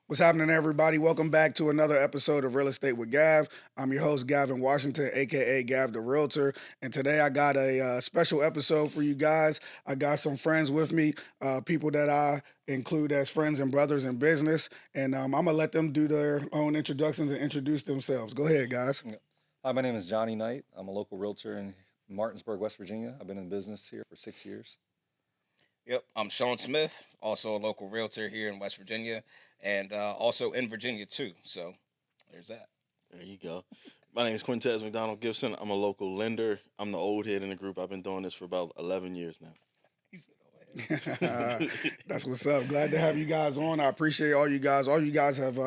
What's happening, everybody? Welcome back to another episode of Real Estate with Gav. I'm your host, Gavin Washington, aka Gav the Realtor. And today I got a special episode for you guys. I got some friends with me, people that I include as friends and brothers in business. And I'm going to let them do their own introductions and introduce themselves. Go ahead, guys. Yeah. Hi, my name is Johnny Knight. I'm a local realtor in Martinsburg, West Virginia. I've been in business here for 6 years. Yep, I'm Sean Smith, also a local realtor here in West Virginia, and also in Virginia too. So there's that. There you go. My name is Quintez McDonald Gibson. I'm a local lender. I'm the old head in the group. I've been doing this for about 11 years now. He's That's what's up. Glad to have you guys on. I appreciate all you guys. All you guys have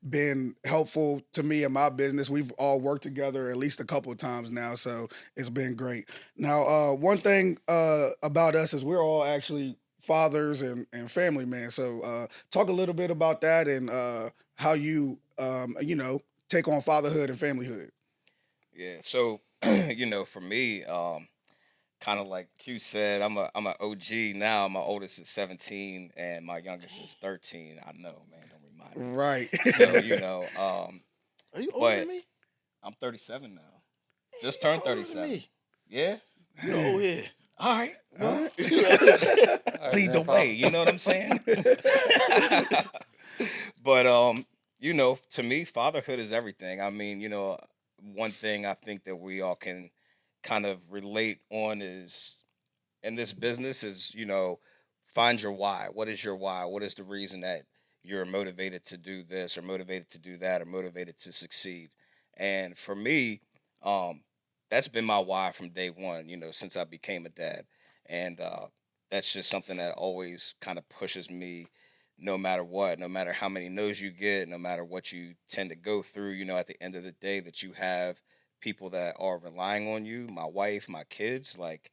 been helpful to me in my business. We've all worked together at least a couple of times now, so it's been great. Now, one thing about us is we're all actually fathers and family men. So talk a little bit about that and how you, take on fatherhood and familyhood. Yeah. So for me, kind of like Q said, I'm an OG now. My oldest is 17 and my youngest is 13. I know, man. Don't remind me. Right. So Are you older but than me? I'm 37 now. Just turned Older than 37. me. Yeah. You the old head. All right. All Well, right. lead the way. You know what I'm saying? But to me, fatherhood is everything. I mean, one thing I think that we all can kind of relate on is in this business is, find your why. What is your why? What is the reason that you're motivated to do this or motivated to do that or motivated to succeed? And for me, um, that's been my why from day one, since I became a dad. And that's just something that always kind of pushes me no matter what, no matter how many no's you get, no matter what you tend to go through, at the end of the day that you have people that are relying on you, my wife, my kids, like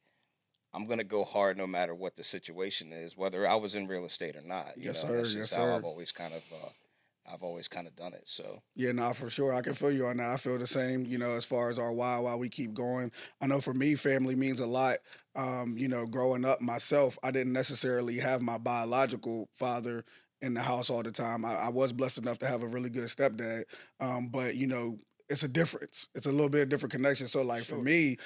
I'm gonna go hard no matter what the situation is, whether I was in real estate or not. Yes, sir. That's Yes, just how sir. I've always kind of done it. So Yeah, nah, for sure. I can feel you on that. I feel the same, as far as our why we keep going. I know for me, family means a lot. Growing up myself, I didn't necessarily have my biological father in the house all the time. I was blessed enough to have a really good stepdad. But it's a difference. It's a little bit of different connection. So like for sure. me,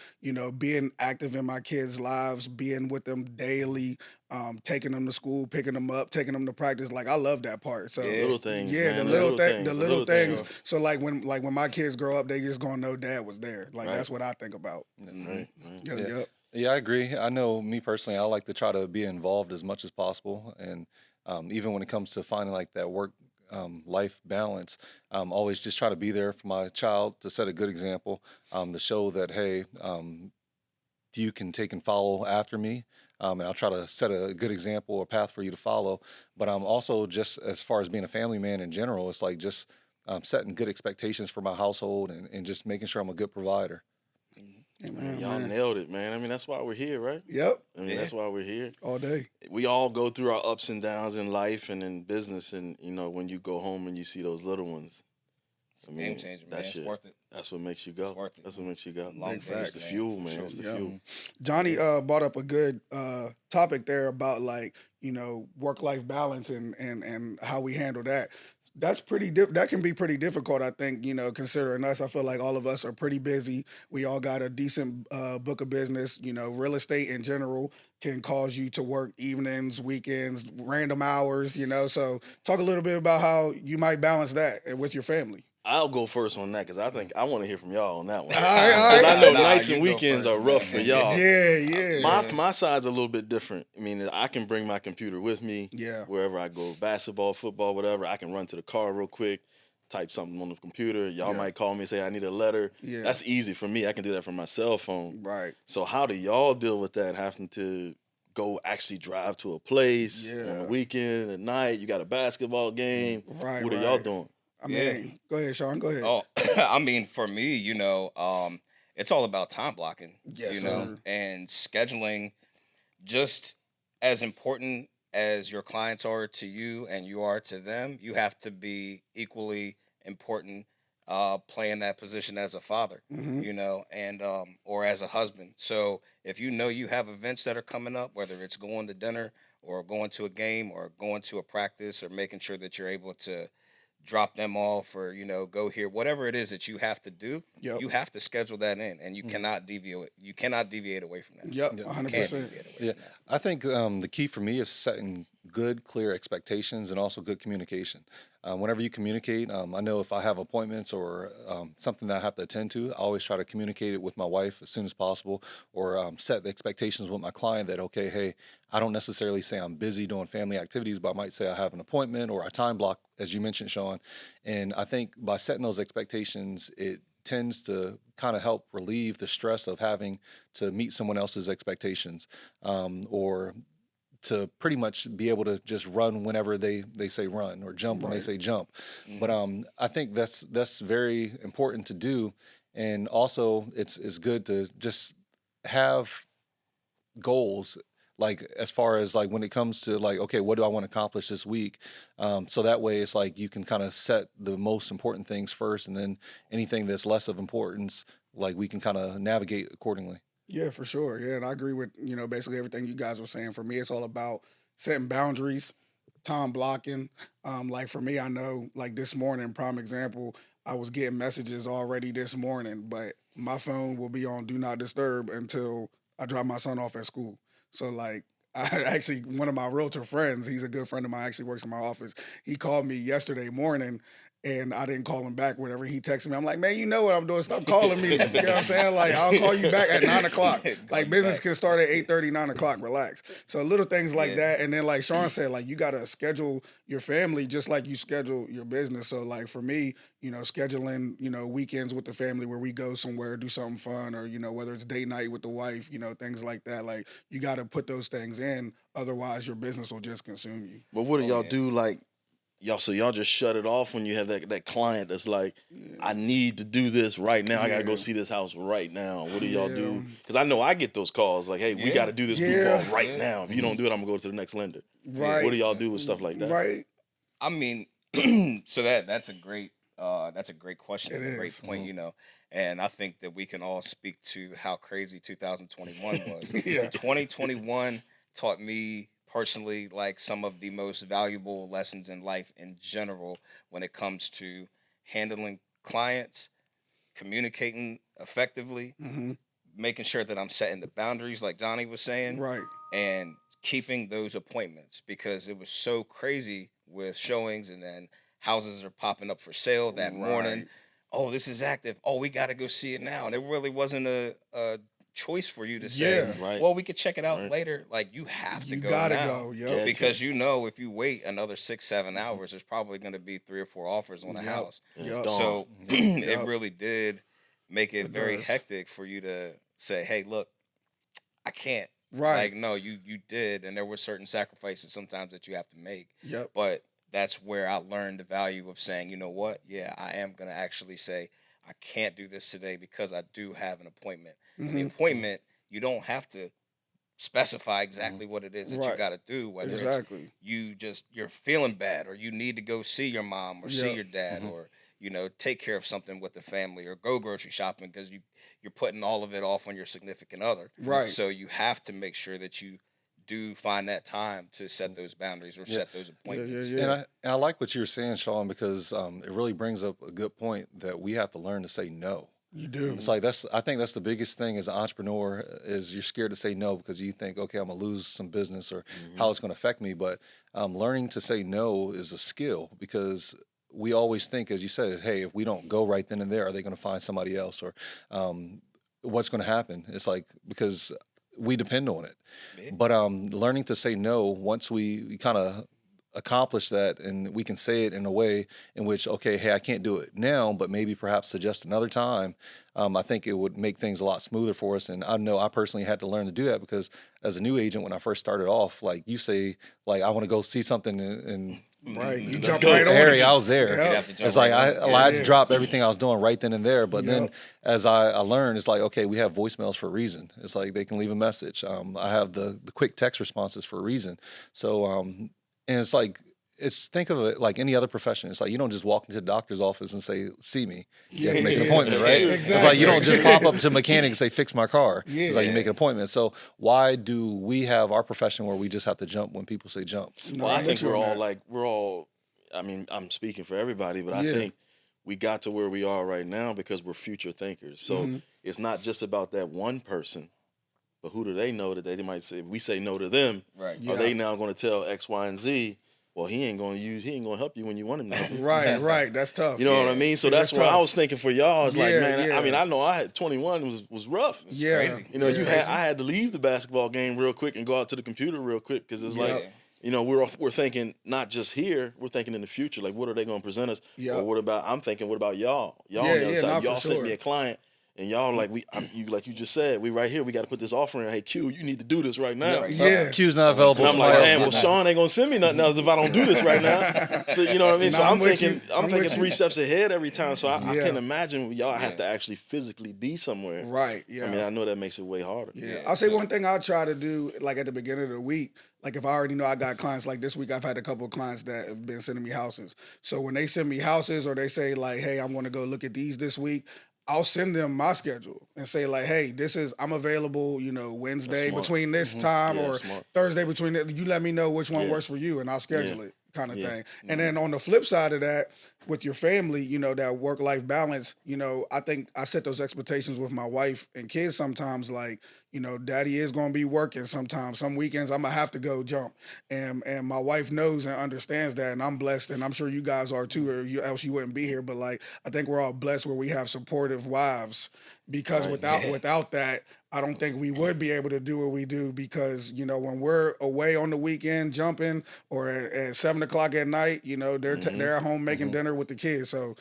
being active in my kids' lives, being with them daily, taking them to school, picking them up, taking them to practice, like I love that part. So The Yeah. little things, yeah, man. the The little little things. things. Sure. So like when my kids grow up, they just gonna know dad was there. Like Right. that's what I think about. Mhm. Right. Right. Yeah, Yeah. yeah. Yeah, I agree. I know me personally, I like to try to be involved as much as possible. And even when it comes to finding like that work life balance, always just try to be there for my child to set a good example, to show that, hey, you can take and follow after me. And I'll try to set a good example or path for you to follow. But I'm also just as far as being a family man in general, it's like just setting good expectations for my household and just making sure I'm a good provider. Mhm. Yeah, Man, man, y'all man. nailed it, man. I mean, that's why we're here, right? Yep. I mean, Yeah. that's why we're here. All day. We all go through our ups and downs in life and in business. And, when you go home and you see those little ones, It's a I game mean, changer, man. that's It's your, worth it. that's what makes you It's go. worth it. That's what makes you go. Long Big days, facts. It's the man, fuel, for man. sure. It's the Yeah. fuel. Johnny brought up a good topic there about like work life balance and how we handle that. That's that can be pretty difficult. I think considering us, I feel like all of us are pretty busy. We all got a decent book of business. Real estate in general can cause you to work evenings, weekends, random hours. So talk a little bit about how you might balance that with your family. I'll go first on that because I think I want to hear from y'all on that one. All right, all Because right. I know Nah, nights you and go weekends first, are rough for man. y'all. Yeah, yeah, My side's a little bit different. I mean, I can bring my computer with me yeah. wherever I go, basketball, football, whatever. I can run to the car real quick, type something on the computer. Y'all Yeah. might call me and say I need a letter. Yeah. That's easy for me. I can do that from my cell phone. Right. So how do y'all deal with that? Having to go actually drive to a place on Yeah. the weekend at night. You got a basketball game. Right. What are y'all Right. doing? I Yeah. mean, go ahead, Sean. Go ahead. Oh, I mean, for me, it's all about time blocking, Yes, sir. and scheduling. Just as important as your clients are to you and you are to them, you have to be equally important playing that position as a father, Hmm. and or as a husband. So if you know you have events that are coming up, whether it's going to dinner or going to a game or going to a practice or making sure that you're able to drop them off or go here, whatever it is that you have to do, Yep. you have to schedule that in, and you Mhm. cannot deviate away from that. Yep. Yeah. You can't 100%. deviate away Yeah, from that. I think the key for me is setting good, clear expectations and also good communication. Whenever you communicate, I know if I have appointments or something that I have to attend to, I always try to communicate it with my wife as soon as possible, or set the expectations with my client that, okay, hey, I don't necessarily say I'm busy doing family activities, but I might say I have an appointment or a time block, as you mentioned, Sean. And I think by setting those expectations, it tends to kind of help relieve the stress of having to meet someone else's expectations, or to pretty much be able to just run whenever they say run, or jump when they Right. say jump. But Hmm. I think that's very important to do, and also it's good to just have goals, like as far as like when it comes to like, okay, what do I want to accomplish this week, so that way it's like you can kind of set the most important things first, and then anything that's less of importance, like we can kind of navigate accordingly. Yeah, for sure. Yeah, and I agree with basically everything you guys were saying. For me, it's all about setting boundaries, time blocking. Like for me, I know like this morning, prime example, I was getting messages already this morning, but my phone will be on do not disturb until I drop my son off at school. So like I actually one of my realtor friends, he's a good friend of mine, actually works in my office. He called me yesterday morning and I didn't call him back. Whenever he texted me, I'm like, man, you know what I'm doing. Stop calling me. You know what I'm saying? Like, I'll call you back at 9 o'clock. Call Like, you business back. can start at 8:30, 9 o'clock. Relax. So little things like Yeah. that. And then, like Sean said, like you gotta schedule your family just like you schedule your business. So, like for me, scheduling, weekends with the family where we go somewhere, do something fun, or whether it's date night with the wife, things like that. Like you gotta put those things in. Otherwise, your business will just consume you. But what do Oh y'all yeah. do? Like y'all just shut it off when you have that client that's like, I Yeah. need to do this right now. I gotta go Yeah. see this house right now. What do y'all Yeah. do? Because I know I get those calls like, hey, we got Yeah. to do this blue ball Yeah. right Yeah. now. If you don't do it, I'm gonna go to the next lender. Yeah. What Right. do y'all do with stuff like that? Right. I mean, so that's a great question It and a great is. point, and I think that we can all speak to how crazy 2021 was. Yeah. 2021 taught me personally like some of the most valuable lessons in life in general when it comes to handling clients, communicating effectively, Hmm. making sure that I'm setting the boundaries like Johnny was saying, Right. and keeping those appointments because it was so crazy with showings and then houses are popping up for sale that morning. Right. Oh, this is active. Oh, we got to go see it now. And it really wasn't a choice for you to say, Yeah. Right. well, we could check it out Right. later. Like you have to You go gotta now go. Yep. Yeah. because if you wait another 6, 7 hours, there's probably going to be 3 or 4 offers on a Yep. house. And it's Yep. gone. So Yep. it Yep. really did make it It very does. hectic for you to say, hey, look, I can't. Right. Like, no, you did, and there were certain sacrifices sometimes that you have to make. Yep. But that's where I learned the value of saying, you know what? Yeah, I am gonna actually say I can't do this today because I do have an appointment. And the Hmm. appointment, you don't have to specify Mhm. exactly what it is that you Right. got to do. Whether it's Exactly. you're feeling bad, or you need to go see your mom or see Yep. your dad, Mhm. or take care of something with the family, or go grocery shopping because you're putting all of it off on your significant other. Right. So you have to make sure that you do find that time to set those boundaries or Yeah. set those Yeah. Yeah. appointments. And Yeah. I like what you were saying, Sean, because it really brings up a good point that we have to learn to say no. You do. It's like I think that's the biggest thing as an entrepreneur is you're scared to say no because you think, okay, I'm gonna lose some business or how Mhm. it's gonna affect me. But learning to say no is a skill because we always think, as you said, hey, if we don't go right then and there, are they gonna find somebody else or what's gonna happen? It's like because we depend on it. Yeah. But learning to say no once we kind of accomplish that and we can say it in a way in which, okay, hey, I can't do it now, but maybe perhaps suggest another time. I think it would make things a lot smoother for us. And I know I personally had to learn to do that because as a new agent, when I first started off, like you say, like I want to go see something and Right. You Let's jump go. right on Harry, it. I was there. You Yep. have to jump It's like right on it. I had Yeah. to drop everything I was doing right then and there. But then Yep. as I learned, it's like, okay, we have voicemails for a reason. It's like they can leave a message. I have the quick text responses for a reason. So, and it's like, it's think of it like any other profession. It's like you don't just walk into the doctor's office and say, "See me." You have to Yeah, make an yeah, appointment, right? yeah, It's like you don't just exactly. pop up to a mechanic and say, "Fix my car." It's like you Yeah. make an appointment. So why do we have our profession where we just have to jump when people say jump? No, Well, I I'm think with you we're on all that. like we're all. I mean, I'm speaking for everybody, but I Yeah. think we got to where we are right now because we're future thinkers. So Mhm. it's not just about that one person, but who do they know that they might say? If we say no to them, Right. are Yeah. they now going to tell X, Y, and Z? Well, he ain't going to help you when you want him to help you. Right. That's tough. You know what I Yeah. mean? So Yeah, that's that's what I tough. was thinking for y'all. It's like, Yeah, man, I mean, yeah. I know I had 21 was rough. It's Yeah. crazy. You know, It's crazy. I had to leave the basketball game real quick and go out to the computer real quick because it's Yep. like, you know, we're thinking not just here, we're thinking in the future. Like, what are they going to present us? Yep. Or I'm thinking, what about y'all? Y'all Yeah, on the other yeah, side, not for y'all sent sure. me a client, and y'all like like you just said, we right here. We got to put this offer in. Hey, Q, you need to do this right now. Right. Yeah. Q's not available. And I'm like, Somebody else man, is well, getting it. Sean ain't gonna send me nothing else if I don't do this right now. So you know what I mean. No, So I'm I'm with thinking, you. I'm I'm thinking with you. 3 steps ahead every time. So I Yeah. can't imagine y'all have Yeah. to actually physically be somewhere. Right. Yeah. I mean, I know that makes it way harder. Yeah. Yeah, I'll say so- one thing I'll try to do, like at the beginning of the week, like if I already know I got clients, like this week I've had a couple of clients that have been sending me houses. So when they send me houses or they say like, hey, I'm going to go look at these this week, I'll send them my schedule and say like, hey, I'm available, Wednesday smart. between this time Yeah, or smart. Thursday between that. You let me know which one Yeah. works for you and I'll schedule it kind of Yeah. thing. And then on the flip side of that, with your family, that work-life balance, I think I set those expectations with my wife and kids sometimes like, daddy is going to be working sometimes. Some weekends I'm going to have to go jump. And my wife knows and understands that. And I'm blessed. And I'm sure you guys are too, or else you wouldn't be here. But like, I think we're all blessed where we have supportive wives because Right. without that, I don't think we would be able to do what we do because, when we're away on the weekend jumping or at 7 o'clock at night, they're at home making dinner with the kids. So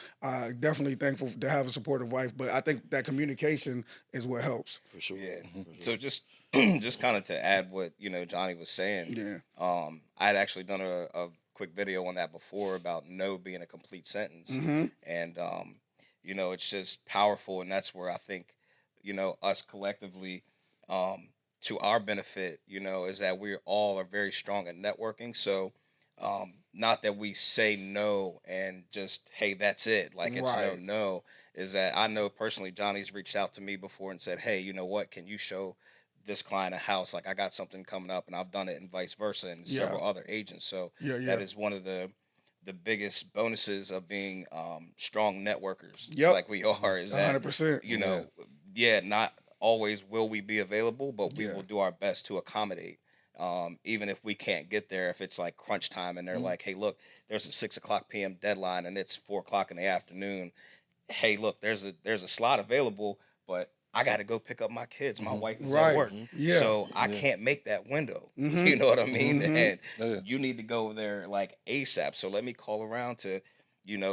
definitely thankful to have a supportive wife. But I think that communication is what helps. For sure. Yeah. For sure. So just kind of to add what Johnny was saying. Yeah. I had actually done a quick video on that before about no being a complete sentence, Mm-hmm. and it's just powerful, and that's where I think us collectively, to our benefit, is that we all are very strong at networking. So not that we say no and just, hey, that's it, like it's Right. no, is that I know personally Johnny's reached out to me before and said, hey, you know what, can you show this client a house, like I got something coming up, and I've done it, and vice versa, and Yeah. several other agents. So Yeah. that is one of the biggest bonuses of being strong networkers, Yep. like we are, is that 100%. not always will we be available, but we Yeah. will do our best to accommodate. Even if we can't get there, if it's like crunch time and they're like, hey, look, there's a 6 o'clock p.m. deadline and it's 4 o'clock in the afternoon. Hey, look, there's a slot available, but I got to go pick up my kids. My wife is Right. at work. Yeah. So I can't make that window. Mhm. You know what I mean? Mhm. And Yeah. you need to go there like ASAP. So let me call around to,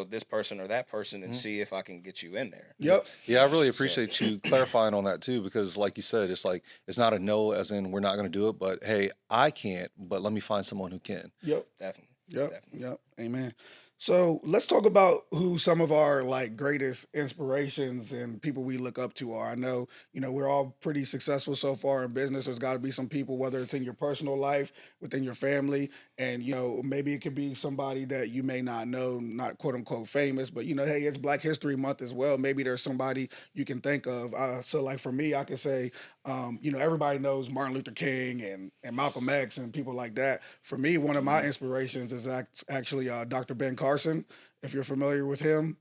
this person or that person and see if I can get you in there. Yep. Yeah, I really appreciate you clarifying on that too, because like you said, it's like it's not a no as in we're not going to do it, but hey, I can't, but let me find someone who can. Yep. Definitely. Yep. Definitely. Yep. Amen. So let's talk about who some of our like greatest inspirations and people we look up to are. I know, we're all pretty successful so far in business. There's got to be some people, whether it's in your personal life, within your family, and maybe it could be somebody that you may not know, not quote unquote famous, but hey, it's Black History Month as well. Maybe there's somebody you can think of. So like for me, I could say, everybody knows Martin Luther King and Malcolm X and people like that. For me, one of my inspirations is actually Dr. Ben Carson, if you're familiar with him.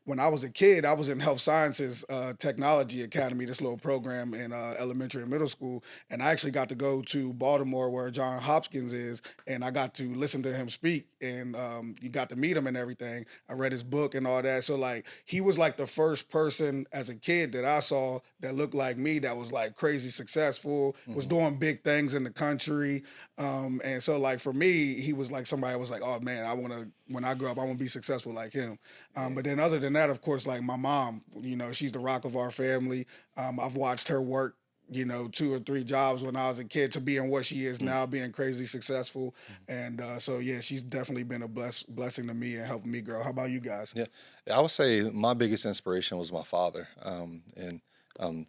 When I was a kid, I was in Health Sciences Technology Academy, this little program in elementary and middle school, and I actually got to go to Baltimore where John Hopkins is, and I got to listen to him speak, and you got to meet him and everything. I read his book and all that. So like he was like the first person as a kid that I saw that looked like me, that was like crazy successful, was doing big things in the country. And so like for me, he was like somebody I was like, oh man, when I grow up, I want to be successful like him. But then other than that, of course, like my mom, she's the rock of our family. I've watched her work, 2 or 3 jobs when I was a kid to being what she is now, being crazy successful. And so, yeah, she's definitely been a blessing to me and helping me grow. How about you guys? Yeah, I would say my biggest inspiration was my father, and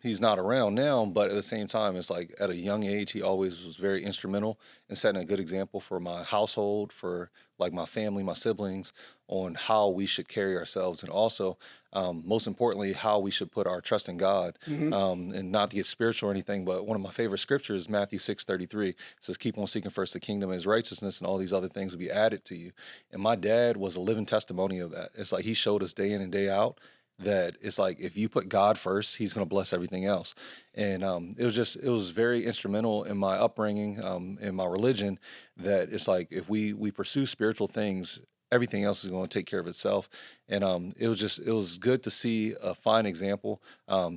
he's not around now, but at the same time, it's like at a young age, he always was very instrumental in setting a good example for my household, for like my family, my siblings, on how we should carry ourselves, and also, most importantly, how we should put our trust in God. Hmm. And not to get spiritual or anything, but one of my favorite scriptures, Matthew 6:33, says, "Keep on seeking first the kingdom and His righteousness, and all these other things will be added to you." And my dad was a living testimony of that. It's like he showed us day in and day out that it's like if you put God first, He's going to bless everything else. And it was very instrumental in my upbringing, in my religion, that it's like if we pursue spiritual things, everything else is going to take care of itself. And it was good to see a fine example.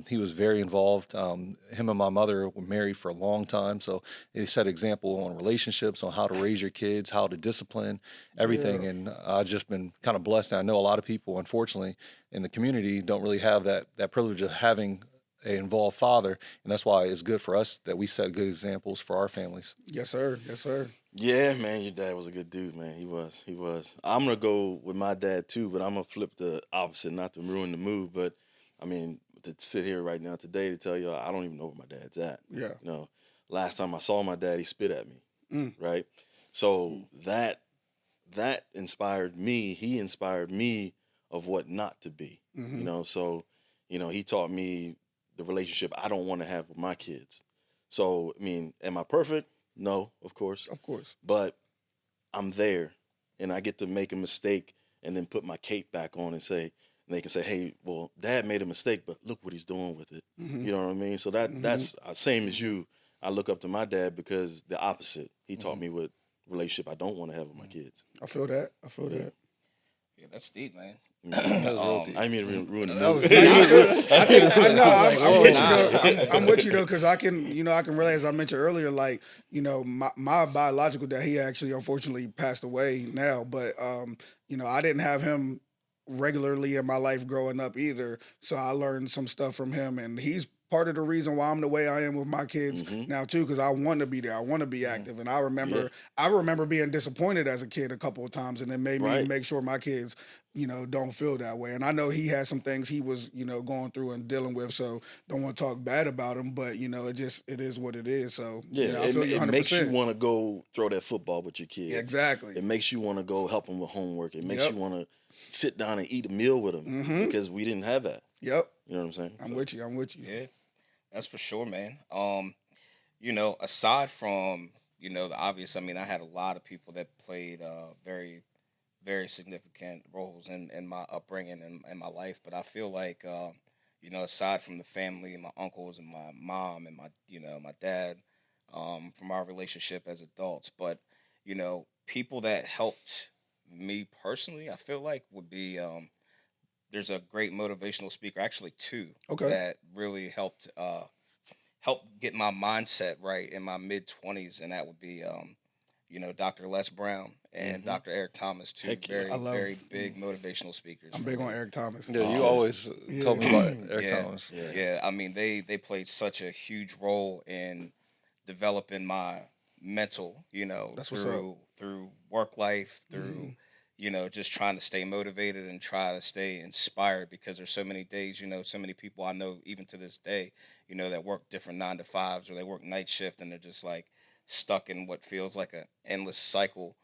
He was very involved. Him and my mother were married for a long time, so he set example on relationships, on how to raise your kids, how to discipline everything. Yeah. And I've just been kind of blessed. And I know a lot of people, unfortunately, in the community don't really have that privilege of having an involved father, and that's why it's good for us that we set good examples for our families. Yes, sir. Yes, sir. Yeah, man, your dad was a good dude, man. He was. He was. I'm gonna go with my dad too, but I'm gonna flip the opposite, not to ruin the mood. But I mean, to sit here right now today to tell you, I don't even know where my dad's at. Yeah. You know, last time I saw my dad, he spit at me. Mm. Right. So that inspired me. He inspired me of what not to be. Hmm. You know, so he taught me the relationship I don't want to have with my kids. So I mean, am I perfect? No, of course, Of course. but I'm there, and I get to make a mistake and then put my cape back on and say, and they can say, "Hey, well, Dad made a mistake, but look what he's doing with it." Hmm. You know what I mean? So Hmm. that's same as you. I look up to my dad because the opposite. He taught me what relationship I don't want to have with my kids. I feel that. I feel Yeah. that. Yeah, that's deep, man. Mhm. That was real deep. I didn't mean to ruin the That was mood. deep. I think I know Like, I'm whoa. with you Nah. though. I'm with you though because I can I can relate as I mentioned earlier. Like my biological dad, he actually unfortunately passed away now, but I didn't have him regularly in my life growing up either. So I learned some stuff from him, and he's part of the reason why I'm the way I am with my kids Hmm. now too. Because I want to be there, I want to be active, and I remember being disappointed as a kid a couple of times, and it made me Right. make sure my kids don't feel that way. And I know he had some things he was, going through and dealing with. So don't want to talk bad about him, but it is what it is. So Yeah, yeah, I feel you it makes you 100%. want to go throw that football with your kids. Exactly. It makes you want to go help them with homework. It makes Yep. you want to sit down and eat a meal with them Mm-hmm. because we didn't have that. Yep. You know what I'm saying? I'm So, with you. I'm with you. Yeah, that's for sure, man. Aside from the obvious, I mean, I had a lot of people that played very, very significant roles in my upbringing and my life. But I feel like, aside from the family, my uncles and my mom and my dad, from our relationship as adults, but people that helped me personally, I feel like would be there's a great motivational speaker, actually two, Okay. that really helped get my mindset right in my mid 20s, and that would be Dr. Les Brown and hmm Dr. Eric Thomas, two Heck yeah. I very love. very big motivational speakers I'm for big on me. Eric Thomas. Yeah, you Um, always told me Yeah. about Eric yeah, Thomas. Yeah. yeah. I mean, they played such a huge role in developing my mental, That's what's up. through work life, through Mhm. just trying to stay motivated and try to stay inspired, because there's so many days, so many people I know even to this day, that work different 9 to 5s, or they work night shift, and they're just like stuck in what feels like an endless cycle.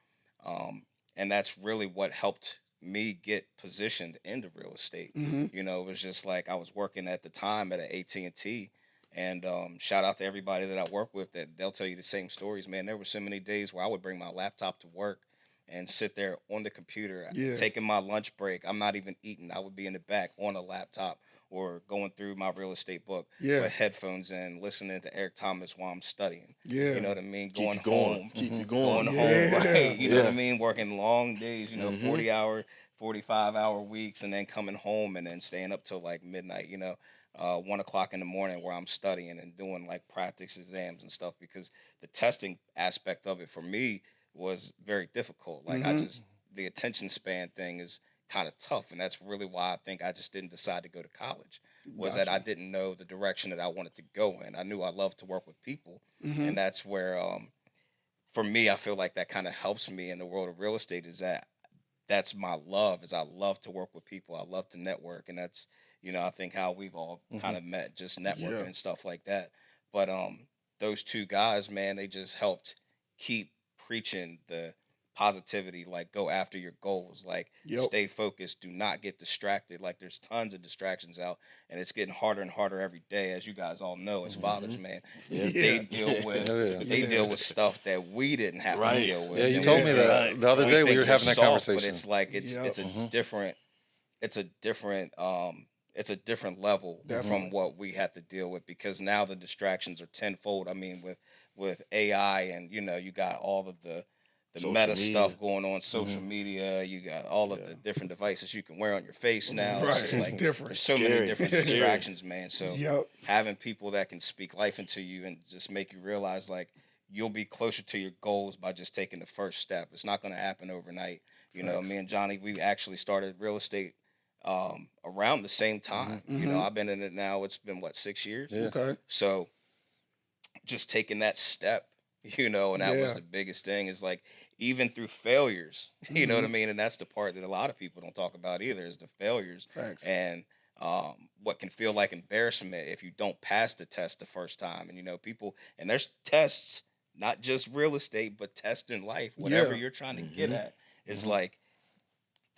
And that's really what helped me get positioned into real estate. Mhm. It was just like I was working at the time at an AT&T, and shout out to everybody that I work with, that they'll tell you the same stories, man. There were so many days where I would bring my laptop to work and sit there on the computer, Yeah. taking my lunch break. I'm not even eating. I would be in the back on a laptop or going through my real estate book Yeah. with headphones in, listening to Eric Thomas while I'm studying. You Yeah. know what I mean? Keep Going you going. home, Keep you going going. home, Yeah. right? You know what I Yeah. mean? Working long days, Hmm. 40-hour, 45-hour weeks, and then coming home and then staying up till like midnight, 1 o'clock in the morning, where I'm studying and doing like practice exams and stuff, because the testing aspect of it for me was very difficult. Like Mhm. the attention span thing is kind of tough. And that's really why I think I just didn't decide to go to college, was that Got I you. didn't know the direction that I wanted to go in. I knew I loved to work with people. And Mhm. that's where, for me, I feel like that kind of helps me in the world of real estate, is that that's my love, is I love to work with people. I love to network. And that's, I think how we've all kind of met, just networking Yeah. and stuff like that. But those two guys, man, they just helped keep preaching the positivity, like go after your goals, like Yep. stay focused, do not get distracted. Like there's tons of distractions out, and it's getting harder and harder every day, as you guys all know as fathers, man. Yeah. They Yeah. deal with Oh, yeah. they deal with stuff that we didn't have to Right. deal with. Yeah, you And told we me think- that the other we day we think were we're having that soft, but conversation. it's like it's Yep. a different it's a different it's a different level Definitely. from what we had to deal with, because now the distractions are tenfold. I mean, with AI, and you got all of the Social meta media. stuff going on, social media. You got all of the different devices you can wear on your face now. Right. It's just It's like different. there's so many Scary. different Scary. distractions, man. So Yep. having people that can speak life into you and just make you realize like you'll be closer to your goals by just taking the first step. It's not going to happen overnight. Facts. Me and Johnny, we actually started real estate around the same time. Mhm. I've been in it now. It's been 6 years. Yeah. Okay. So just taking that step, and that was Yeah. the biggest thing, is like even through failures, you know what I mean? And that's the part that a lot of people don't talk about either, is the failures. Facts. And what can feel like embarrassment if you don't pass the test the first time. And people, and there's tests, not just real estate, but tests in life, whatever Yeah. you're trying to get at, is like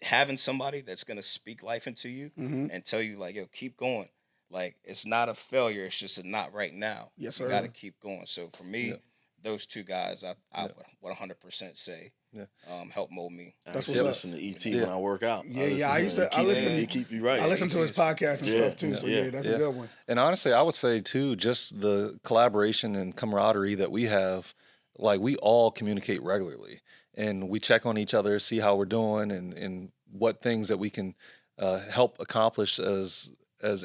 having somebody that's going to speak life into you Mhm. and tell you like, yo, keep going. Like it's not a failure, it's just a not right now. Yes, You sir. got to keep going. So for me, Yeah. those two guys, I Yeah. would 100% say Yeah. Help mold me. I That's actually what's up. listen to ET Yeah. when I work out. Yeah, I used to- I He listen- keep you right. I listen to his it's- podcast and Yeah. stuff too. Yeah. So Yeah. yeah, that's Yeah. a good one. And honestly, I would say too, just the collaboration and camaraderie that we have, like we all communicate regularly and we check on each other, see how we're doing and what things that we can help accomplish as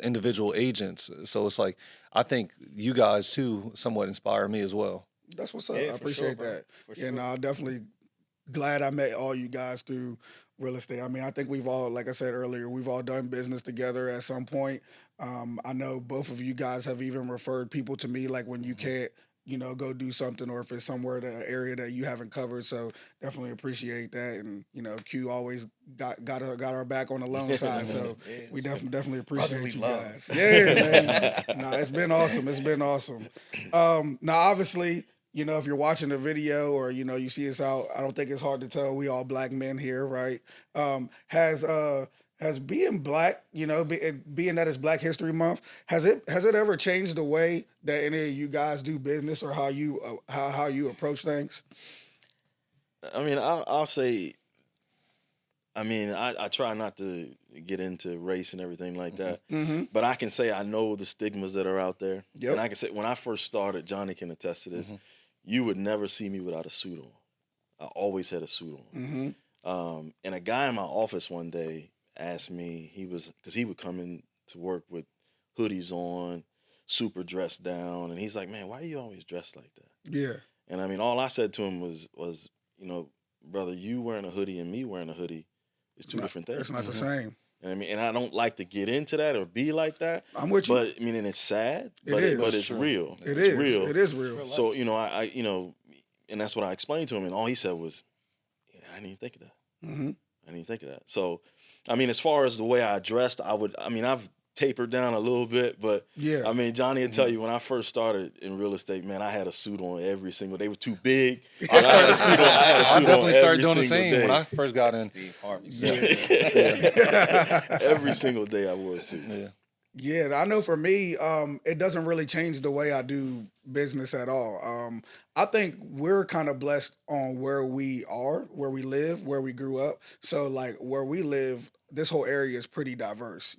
individual agents. So it's like, I think you guys too somewhat inspire me as well. That's what's up. Yeah, I for appreciate sure, bro. that. For Yeah, sure. no, I'm definitely glad I met all you guys through real estate. I mean, I think we've all, like I said earlier, we've all done business together at some point. I know both of you guys have even referred people to me, like when you can't, go do something, or if it's somewhere, the area that you haven't covered. So definitely appreciate that. And Q always got our back on the loan side. So Yeah, we it's definitely brotherly appreciate you love. guys. Yeah, man. Nah, it's been awesome. It's been awesome. Now, obviously, if you're watching the video or you see us out, I don't think it's hard to tell we all black men here, right? Has being black, being that it's Black History Month, has it ever changed the way that any of you guys do business or how you how you approach things? I mean, I'll say. I mean, I try not to get into race and everything like that, Mm-hmm. but I can say I know the stigmas that are out there. Yep. And I can say when I first started, Johnny can attest to this. You would never see me without a suit on. I always had a suit on. Mm-hmm. And a guy in my office one day asked me, because he would come in to work with hoodies on, super dressed down, and he's like, "Man, why are you always dressed like that?" Yeah. And I mean, all I said to him was, brother, you wearing a hoodie and me wearing a hoodie is two different things. It's not the same. And I mean, and I don't like to get into that or be like that. I'm with you. But I mean, and it's sad, It but is. but it's True. real. It It's is. real. It is real. So I and that's what I explained to him, and all he said was, "Yeah, I didn't even think of that. Mm-hmm. I didn't even think of that." So, I mean, as far as the way I dressed, I've tapered down a little bit, but Yeah. I mean, Johnny will tell you when I first started in real estate, man, I had a suit on every single day. They were too big. I had a suit on. I definitely started doing the every same single when I day. first got in. Steve Harvey. Every single day I wore a suit. Yeah. Yeah, I know for me, it doesn't really change the way I do business at all. I think we're kind of blessed on where we are, where we live, where we grew up. So like where we live, this whole area is pretty diverse.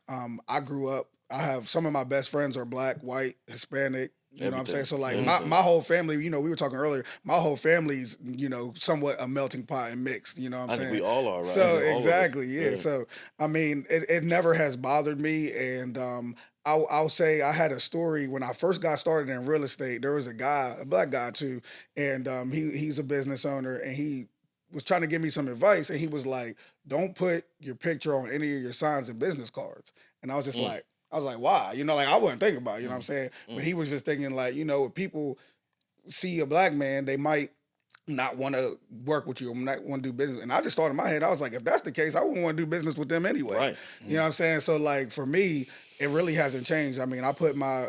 I grew up, I have some of my best friends are black, white, Hispanic. You know what I'm saying? So like my whole family, we were talking earlier, my whole family's, somewhat a melting pot and mixed, you know what I'm I saying? think we all are, right? So All of us. exactly, yeah. So I mean, it never has bothered me, and I'll say I had a story when I first got started in real estate. There was a guy, a black guy too, and he's a business owner, and he was trying to give me some advice, and he was like, "Don't put your picture on any of your signs and business cards." And I was just like, why? I wasn't thinking about it, you know what I'm saying? But he was just thinking like, if people see a black man, they might not want to work with you, not want to do business. And I just thought in my head, I was like, if that's the case, I wouldn't want to do business with them anyway. Right. You know what I'm saying? So like for me, it really hasn't changed. I mean, I put my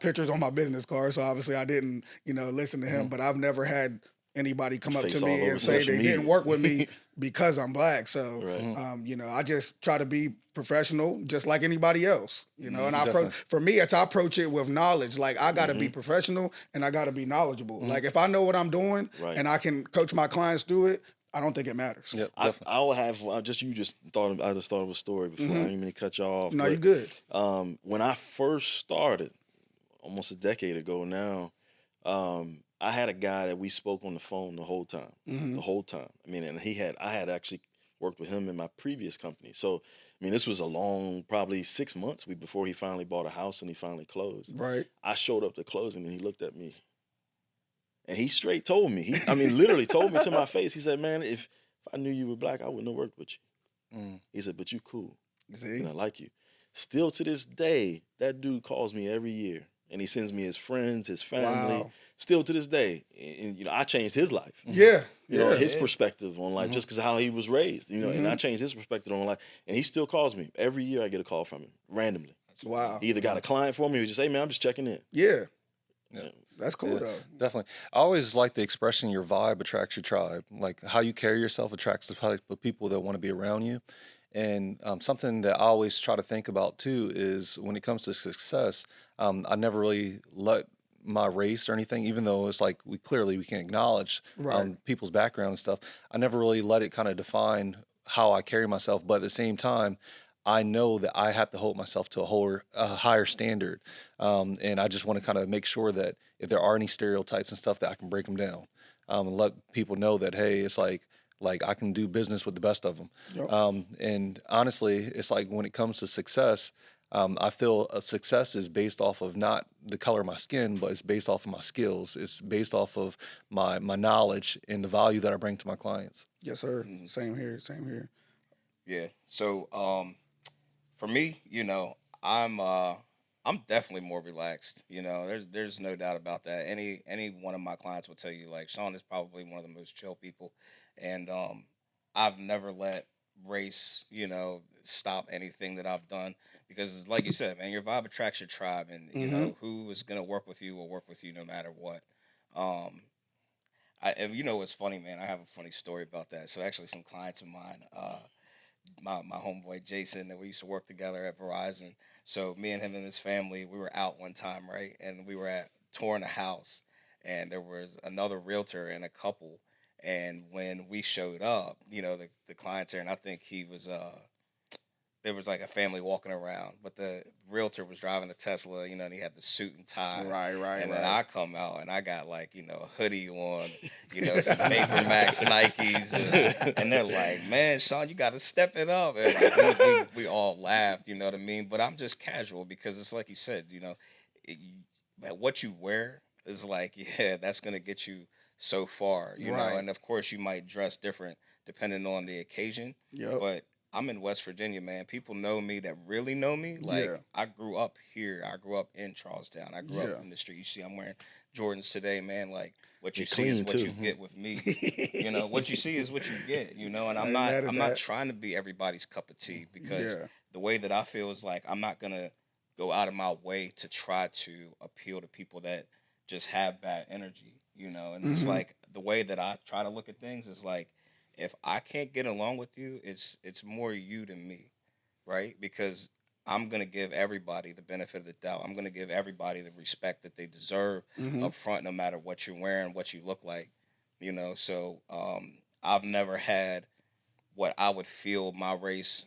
pictures on my business card, so obviously I didn't, listen to him, but I've never had anybody come up Face to all me over and say social they media. didn't work with me because I'm black. So, Right. I just try to be professional just like anybody else, and Definitely. for me, I approach it with knowledge. Like I got to be professional and I got to be knowledgeable. Like if I know what I'm doing Right. and I can coach my clients through it, I don't think it matters. Yep, I definitely. will have I just thought of a story before. I didn't mean to cut you off. No, but, you good. When I first started, almost a decade ago now, I had a guy that we spoke on the phone the whole time. The whole time. I mean, and I had actually worked with him in my previous company. So, I mean, this was a long, probably 6 months before he finally bought a house and he finally closed. Right. I showed up to closing and he looked at me. And he straight told me, literally told me to my face. He said, man, if I knew you were black, I wouldn't have worked with you. He said, but you cool. See? And I like you. Still to this day, that dude calls me every year. And he sends me his friends, his family. Wow. Still to this day. And I changed his life. Yeah. You know, Yeah. his perspective on life, just because how he was raised, and I changed his perspective on life. And he still calls me. Every year I get a call from him, randomly. Wow. He either got a client for me or just, hey, man, I'm just checking in. Yeah. Yeah. That's cool Yeah, though. definitely. I always like the expression your vibe attracts your tribe. Like how you carry yourself attracts the type of people that want to be around you. And something that I always try to think about too is when it comes to success, I never really let my race or anything, even though it's like we can acknowledge Right. people's background and stuff. I never really let it kind of define how I carry myself. But at the same time, I know that I have to hold myself to a higher standard, and I just want to kind of make sure that if there are any stereotypes and stuff, that I can break them down, and let people know that hey, it's like I can do business with the best of them. Yep. And honestly, it's like when it comes to success, I feel a success is based off of not the color of my skin, but it's based off of my skills. It's based off of my knowledge and the value that I bring to my clients. Yes, sir. Same here. Same here. Yeah. So for me, I'm definitely more relaxed. There's no doubt about that. Any one of my clients will tell you like Sean is probably one of the most chill people, and I've never let race, stop anything that I've done because, like you said, man, your vibe attracts your tribe, and who is gonna work with you will work with you no matter what. Um, and what's funny, man? I have a funny story about that. So actually, some clients of mine, my homeboy Jason, that we used to work together at Verizon. So me and him and his family, we were out one time, right? And we were touring a house, and there was another realtor and a couple. And when we showed up, the clients there, and I think there was like a family walking around, but the realtor was driving a Tesla, and he had the suit and tie. Right. And then I come out and I got like, a hoodie on, some Vapor Max Nikes. And they're like, man, Sean, you got to step it up. And like, we all laughed, you know what I mean? But I'm just casual because it's like you said, what you wear is like, yeah, that's going to get you so far, you know? Right. And of course you might dress different depending on the occasion. Yep. But I'm in West Virginia, man. People know me that really know me. Like, Yeah. I grew up here. I grew up in Charlestown. I grew up in the street. You see, I'm wearing Jordans today, man. Like, what you They're see is clean, what too. you get with me. What you see is what you get, and I I'm ain't not mad at I'm not that. trying to be everybody's cup of tea because Yeah. the way that I feel is like I'm not gonna go out of my way to try to appeal to people that just have bad energy, and it's like the way that I try to look at things is like if I can't get along with you, it's more you than me, right? Because I'm gonna give everybody the benefit of the doubt. I'm gonna give everybody the respect that they deserve up front, no matter what you're wearing, what you look like, So I've never had what I would feel my race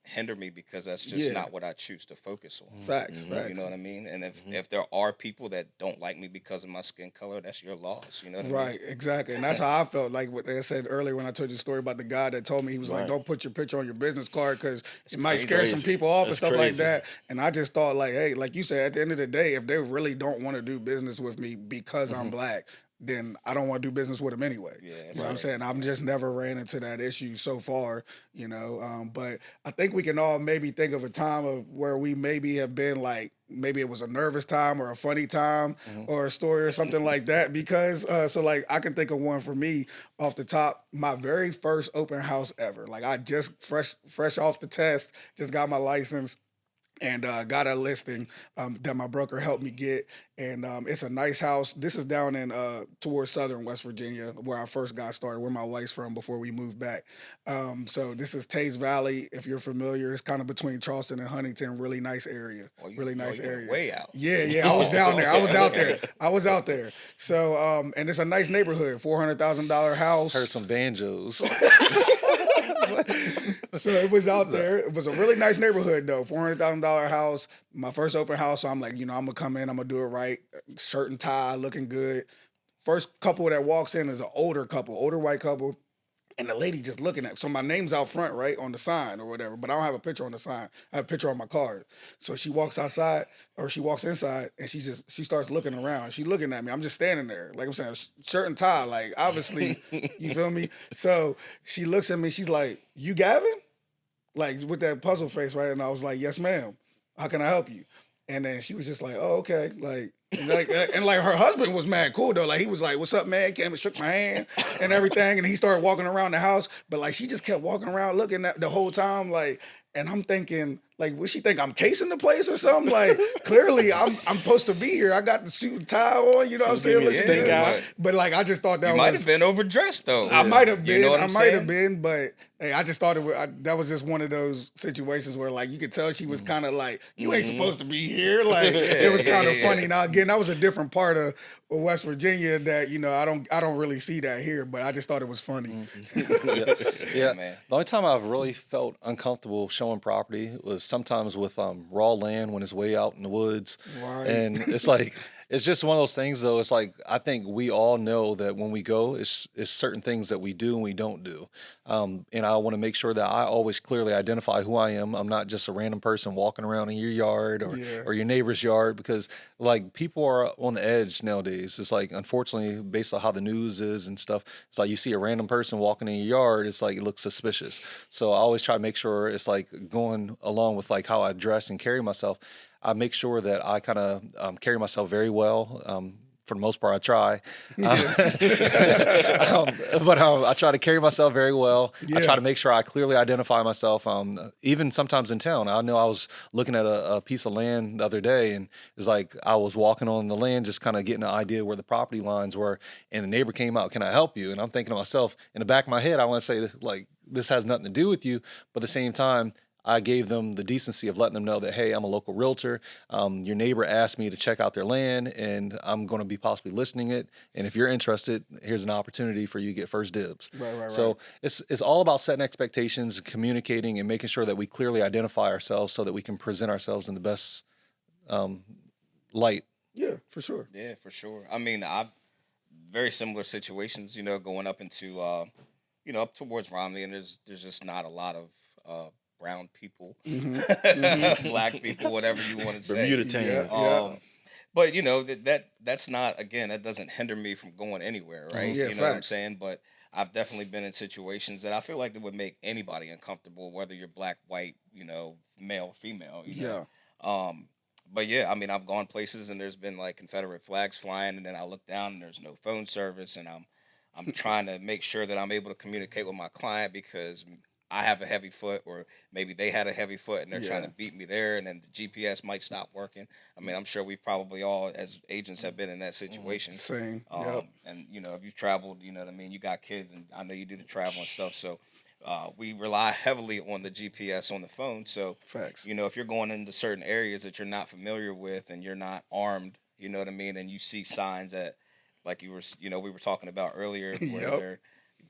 hinder me because that's just Yeah. not what I choose to focus on. Facts. Mhm. Facts. You know what I mean? And if there are people that don't like me because of my skin color, that's your loss. You know what I Right, mean? exactly. And that's how I felt. Like what I said earlier when I told you the story about the guy that told me, he was like, Right. don't put your picture on your business card because it might crazy. scare some people off and That's stuff like crazy. that. And I just thought like, hey, like you said, at the end of the day, if they really don't want to do business with me because I'm black, then I don't want to do business with them anyway. Yeah, You that's know what I'm right. saying? I've just never ran into that issue so far, you know. But I think we can all maybe think of a time of where we maybe have been like, maybe it was a nervous time or a funny time Mhm. or a story or something like that. Because so like I can think of one for me off the top, my very first open house ever. Like I just fresh off the test, just got my license and got a listing that my broker helped me get. And it's a nice house. This is down in towards southern West Virginia, where I first got started, where my wife's from before we moved back. So this is Taze Valley, if you're familiar. It's kind of between Charleston and Huntington. Really nice area. Really nice you went area. way out. Yeah, I was down there. I was out Okay. there. I was out there. So, and it's a nice neighborhood. $400,000 house. Heard some banjos. So it was out there. It was a really nice neighborhood though. $400,000 house. My first open house. So I'm like, you know, I'm gonna come in. I'm gonna do it right. Shirt and tie, looking good. First couple that walks in is an older couple, older white couple. And the lady just looking at, so my name's out front, right, on the sign or whatever, but I don't have a picture on the sign. I have a picture on my card. So she walks outside, or she walks inside, and she starts looking around. She looking at me. I'm just standing there, like I'm saying, shirt and tie, like obviously, you feel me? So she looks at me. She's like, "You Gavin?" Like with that puzzle face, right? And I was like, "Yes, ma'am. How can I help you?" And then she was just like, "Oh, okay." And like her husband was mad cool though. Like he was like, "What's up, man?" He came and shook my hand and everything. And he started walking around the house. But like she just kept walking around looking at the whole time. Like, and I'm thinking, like, what she think I'm casing the place or something? Like, clearly I'm supposed to be here. I got the suit and tie on, you know what I'm saying? Looking stink good. eye. But like I just thought that You was might have been overdressed though. I might have been. You know what I I'm might have saying? been, but hey, I just thought that was just one of those situations where, like, you could tell she was kind of like, "You ain't supposed to be here." Like, it was kind of funny. Now, again, that was a different part of West Virginia that I don't really see that here, but I just thought it was funny. Yeah. Man. The only time I've really felt uncomfortable showing property was sometimes with raw land when it's way out in the woods. Right. And it's like, it's just one of those things though. It's like, I think we all know that when we go, it's certain things that we do and we don't do. And I want to make sure that I always clearly identify who I am. I'm not just a random person walking around in your yard or your neighbor's yard, because like people are on the edge nowadays. It's like, unfortunately, based on how the news is and stuff, it's like you see a random person walking in your yard, it's like it looks suspicious. So I always try to make sure it's like going along with like how I dress and carry myself. I make sure that I kind of carry myself very well. For the most part, I try. But I try to carry myself very well. I try to make sure I clearly identify myself. Even sometimes in town, I know I was looking at a piece of land the other day, and it was like I was walking on the land, just kind of getting an idea where the property lines were, and the neighbor came out, "Can I help you?" And I'm thinking to myself, in the back of my head, I want to say, like, this has nothing to do with you, but at the same time, I gave them the decency of letting them know that, hey, I'm a local realtor. Your neighbor asked me to check out their land, and I'm going to be possibly listing it. And if you're interested, here's an opportunity for you to get first dibs. Right. So it's all about setting expectations, communicating, and making sure that we clearly identify ourselves so that we can present ourselves in the best light. Yeah, for sure. Yeah, for sure. I mean, I've very similar situations, going up into, up towards Romney, and there's just not a lot of brown people, black people, whatever you want to say. Bermuda tan. But that's not, again, that doesn't hinder me from going anywhere, right? Yeah, You know what I'm facts. saying? But I've definitely been in situations that I feel like that would make anybody uncomfortable, whether you're black, white, male, female. But yeah, I mean, I've gone places and there's been like Confederate flags flying, and then I look down and there's no phone service, and I'm trying to make sure that I'm able to communicate with my client because I have a heavy foot, or maybe they had a heavy foot and they're trying to beat me there, and then the GPS might stop working. I mean, I'm sure we probably all, as agents, have been in that situation. Same. And if you've traveled, you know what I mean, you got kids, and I know you do the travel and stuff. So we rely heavily on the GPS on the phone. So Facts. if you're going into certain areas that you're not familiar with and you're not armed, you know what I mean, and you see signs that, like we were talking about earlier, where they're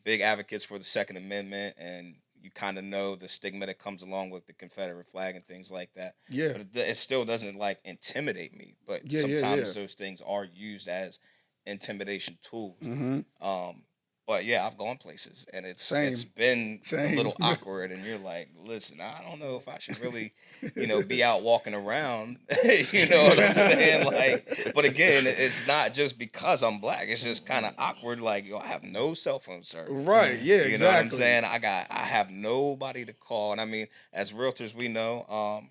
big advocates for the Second Amendment, and you kind of know the stigma that comes along with the Confederate flag and things like that. Yeah. But it still doesn't like intimidate me. But sometimes those things are used as intimidation tools. But yeah, I've gone places and it's Same, been a same. little awkward and you're like, listen, I don't know if I should really, be out walking around. You know what I'm saying? Like, but again, it's not just because I'm black. It's just kind of awkward. Like, yo, I have no cell phone service. Right. Yeah. You know what I'm Exactly. saying? I have nobody to call. And I mean, as realtors, we know,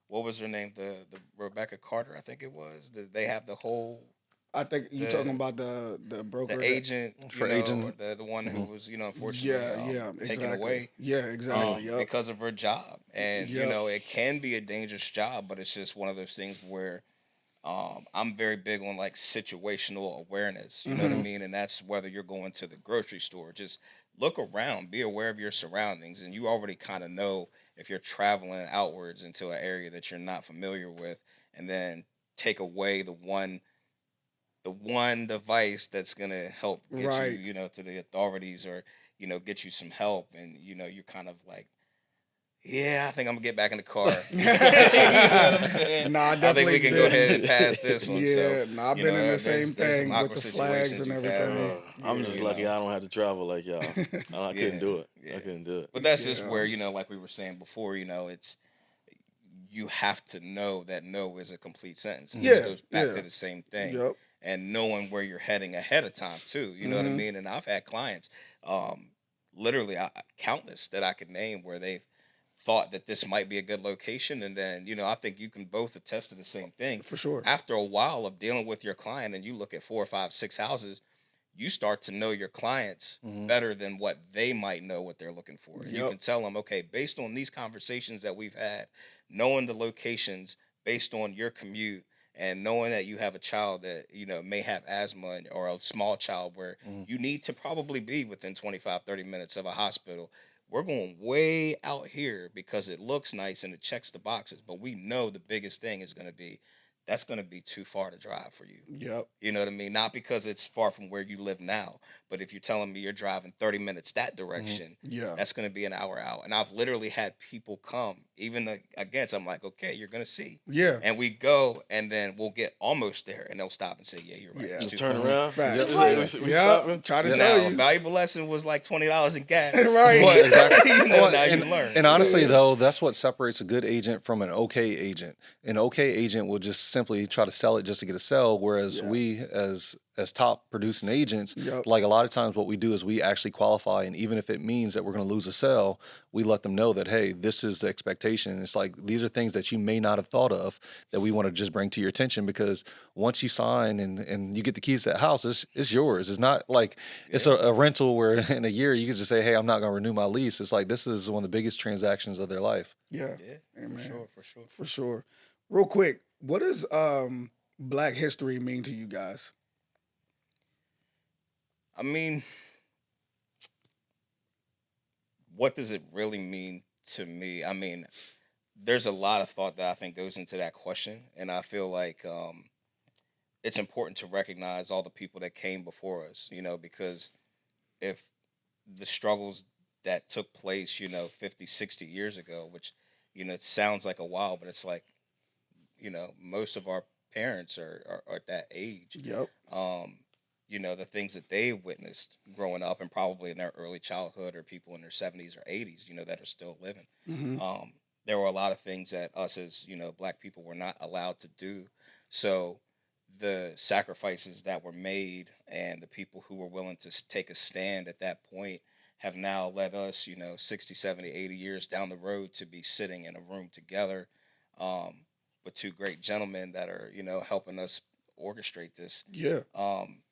what was her name? The Rebecca Carter, I think it was. They have the whole I think you talking the about the the broker that. agent, For or agent. the one who Mhm. was, unfortunately Yeah. Yeah. taken Exactly. away Yeah. Exactly. Yep. because of her job. And Yep. it can be a dangerous job, but it's just one of those things where I'm very big on like situational awareness. You know what I Hmm. mean? And that's whether you're going to the grocery store, just look around, be aware of your surroundings, and you already kind of know if you're traveling outwards into an area that you're not familiar with, and then take away the one device that's gonna help get you, Right. to the authorities, or get you some help, and you're kind of like, yeah, I think I'm gonna get back in the car. You know what I'm saying? Nah, I I think definitely we can go been. ahead and pass this one. So, Yeah, nah, I've been in the there's same some thing with awkward the flags situations and you've had everything. with, I'm Yeah. just you lucky know, I don't have to travel like y'all. I couldn't yeah, do it. yeah. I couldn't do it. But that's just Yeah. where, like we were saying before, it's you have to know that no is a complete sentence. It just Yeah. goes back Yeah. to the same thing, Yep. and knowing where you're heading ahead of time too. You know what I Hmm. mean? And I've had clients, literally, countless that I could name, where they've thought that this might be a good location, and then I think you can both attest to the same thing. For sure. After a while of dealing with your client, and you look at 4 or 5, 6 houses, you start to know your clients Mhm. better than what they might know what they're looking for. And you Yep. can tell them, okay, based on these conversations that we've had, knowing the locations, based on your commute, and knowing that you have a child that may have asthma, or a small child where Mhm. you need to probably be within 25, 30 minutes of a hospital, we're going way out here because it looks nice and it checks the boxes. But we know the biggest thing is going to be, that's going to be too far to drive for you. Yep. You know what I mean? Not because it's far from where you live now, but if you're telling me you're driving 30 minutes that Mhm. direction, Yeah. that's going to be an hour out. And I've literally had people come, even against, I'm like, okay, you're going to see. Yeah. And we go, and then we'll get almost there, and they'll stop and say, yeah, you're right. Yeah. It's Just too turn far. Mhm. around. Facts. Just Yeah. We Yep. stopping. Try to Yeah. tell Now, a you. valuable lesson was like $20 in gas. Right. But, Exactly. Well, now you and learn. and honestly, Yeah. though, that's what separates a good agent from an okay agent. An okay agent will just simply try to sell it just to get a sell, whereas Yeah. we, as top producing agents, Yep. like a lot of times, what we do is we actually qualify, and even if it means that we're going to lose a sell, we let them know that, hey, this is the expectation. It's like these are things that you may not have thought of that we want to just bring to your attention, because once you sign and you get the keys to that house, it's yours. It's not like it's Yeah, a rental where in a year you could just say, hey, I'm not going to renew my lease. It's like this is one of the biggest transactions of their life. Yeah. yeah, for Amen. sure, for sure. For sure. Real quick, what does Black history mean to you guys? I mean, what does it really mean to me? I mean, there's a lot of thought that I think goes into that question, and I feel like it's important to recognize all the people that came before us. Because if the struggles that took place, 50, 60 years ago, which it sounds like a while, but it's like most of our parents are at that age. Yep. Um, the things that they witnessed growing up, and probably in their early childhood, or people in their 70s or 80s, that are still living. Hmm. There were a lot of things that us as Black people were not allowed to do. So the sacrifices that were made, and the people who were willing to take a stand at that point, have now led us 60, 70, 80 years down the road to be sitting in a room together, um, with two great gentlemen that are helping us orchestrate this, Yeah. um,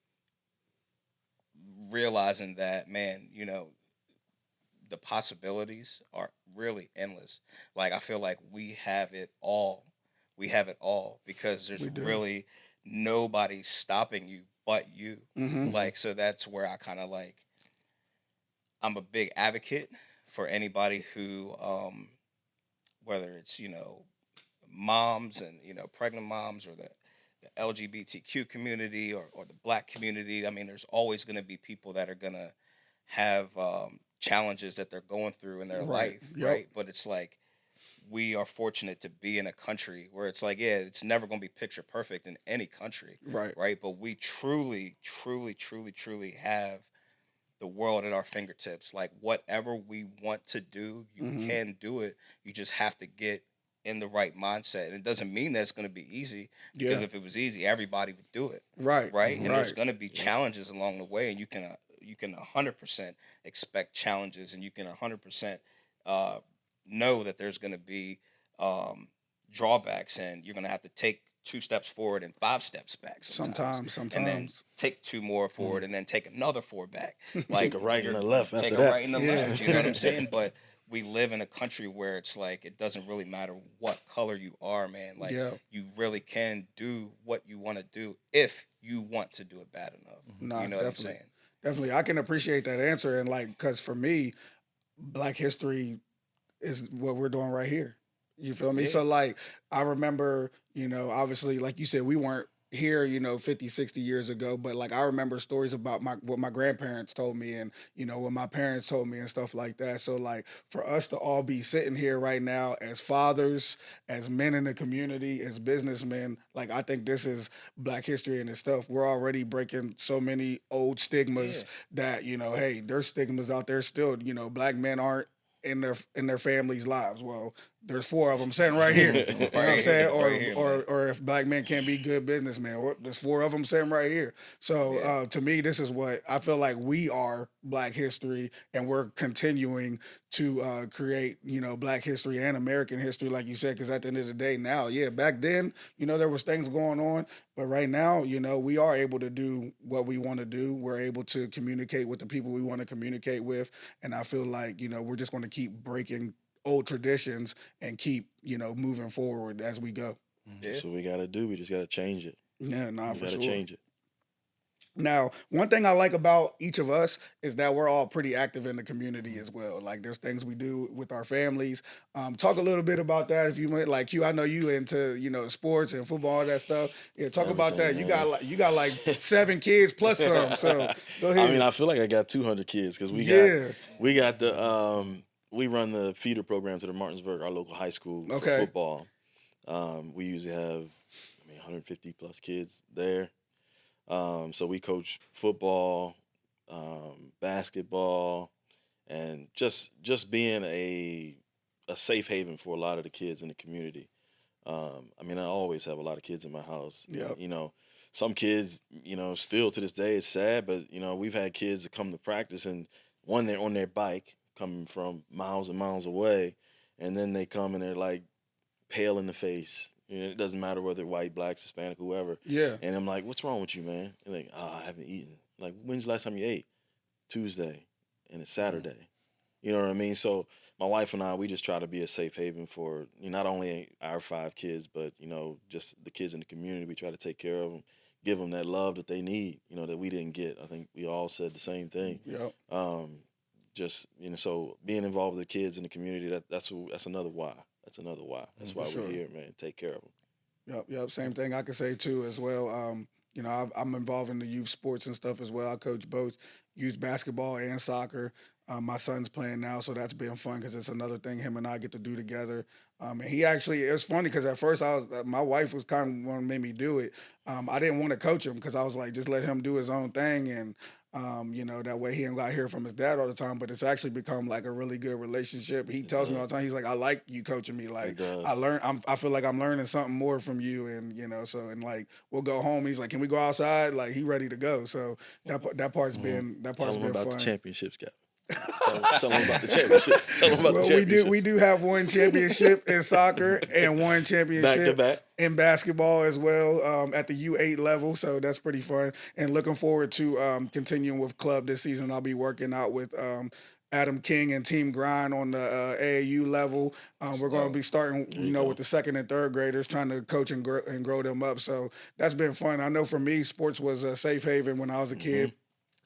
realizing that, man, the possibilities are really endless. Like, I feel like we have it all. We have it all, because there's We do. really nobody stopping you but you. Hmm. Mhm. Like, so that's where I kind of like, I'm a big advocate for anybody who, whether it's moms, and pregnant moms, or the LGBTQ community, or the Black community. I mean, there's always going to be people that are going to have challenges that they're going through in their Right. life, Yep. right? But it's like, we are fortunate to be in a country where it's like, yeah, it's never going to be picture perfect in any country, Right. right? But we truly, truly, truly, truly have the world at our fingertips. Like whatever we want to do, you Hmm. can do it. You just have to get in the right mindset. And it doesn't mean that it's going to be easy, because Yeah. if it was easy, everybody would do it, Right. right? Mhm. And there's Right. going to be Yep. challenges along the way, and you can 100% expect challenges, and you can 100% uh, know that there's going to be um, drawbacks, and you're going to have to take 2 steps forward and 5 steps back sometimes, Sometimes. and then Sometimes. take 2 more Mhm. forward, and then take another 4 back. Take Like a right and you're a left take after a that. right and a Yeah. left. You know what I'm saying? But we live in a country where it's like it doesn't really matter what color you are, man. Like Yeah. you really can do what you want to do if you want to do it bad enough. Mhm. Nah, You know what I'm definitely. saying? Definitely. I can appreciate that answer. And like, because for me, Black history is what we're doing right here. You feel me? Yeah. So like I remember, obviously like you said, we weren't here, 50, 60 years ago, but like I remember stories about what my grandparents told me and what my parents told me and stuff like that. So like for us to all be sitting here right now as fathers, as men in the community, as businessmen, like I think this is Black history and this stuff. We're already breaking so many old Yeah. stigmas that, hey, there's stigmas out there still, Black men aren't in their families' lives. Well, there's 4 of them sitting right here. You know what I'm Right saying? here. Right here, man. Or if Black men can't be good businessmen, well, there's 4 of them sitting right here. So Yeah. to me, this is what I feel like we are Black history, and we're continuing to create Black history and American history, like you said. Because at the end of the day, now, yeah, back then, there was things going on, but right now, we are able to do what we want to do. We're able to communicate with the people we want to communicate with, and I feel like we're just going to keep breaking old traditions and keep moving forward as we go. Yeah. That's what we got to do. We just got to change it. Yeah, nah, We for got to sure. change it. Now, one thing I like about each of us is that we're all pretty active in the community as well. Like, there's things we do with our families. Talk a little bit about that, if you might. Like, I know you into sports and football, all that stuff. Yeah, talk about that. Everything, man. You got like 7 kids plus some. So go I mean, ahead. I feel like I got 200 kids because Yeah. we got the we run the feeder program to the Martinsburg, our local high school for Okay. football. We usually have 150 plus kids there. So we coach football, basketball, and just being a safe haven for a lot of the kids in the community. I mean, I always have a lot of kids in my house. Yep. Some kids, still to this day, it's sad, but we've had kids that come to practice and one they're on their bike coming from miles and miles away, and then they come and they're like pale in the face. It doesn't matter whether white, black, Hispanic, whoever. Yeah. And I'm like, what's wrong with you, man? And like, I haven't eaten. Like, when's the last time you ate? Tuesday, and it's Saturday. You know what I mean? So my wife and I, we just try to be a safe haven for not only our 5 kids, but just the kids in the community. We try to take care of them, give them that love that they need. That we didn't get. I think we all said the same thing. Yep. Just so being involved with the kids in the community, that's another why. That's another why. That's why For we're sure. here, man. Take care of them. Yep. Same thing I could say too as well. I'm involved in the youth sports and stuff as well. I coach both youth basketball and soccer. My son's playing now, so that's been fun because it's another thing him and I get to do together. And he actually, it was funny because at first my wife was kind of one that made me do it. I didn't want to coach him because I was like, just let him do his own thing, and that way he ain't got to hear from his dad all the time. But it's actually become like a really good relationship. He tells me all the time, he's like, I like you coaching me. Like I feel like I'm learning something more from you, and and like we'll go home. He's like, can we go outside? Like he ready to go. So that part's been Tell them about fun. the championships, Scott. Tell them about the championship. Tell them about the championship. we do have one championship in soccer and one championship back. in basketball as well at the U8 level. So that's pretty fun. And looking forward to continuing with club this season. I'll be working out with Adam King and Team Grind on the AAU level. We're going to be starting, with the 2nd and 3rd graders, trying to coach and grow them up. So that's been fun. I know for me, sports was a safe haven when I was a kid.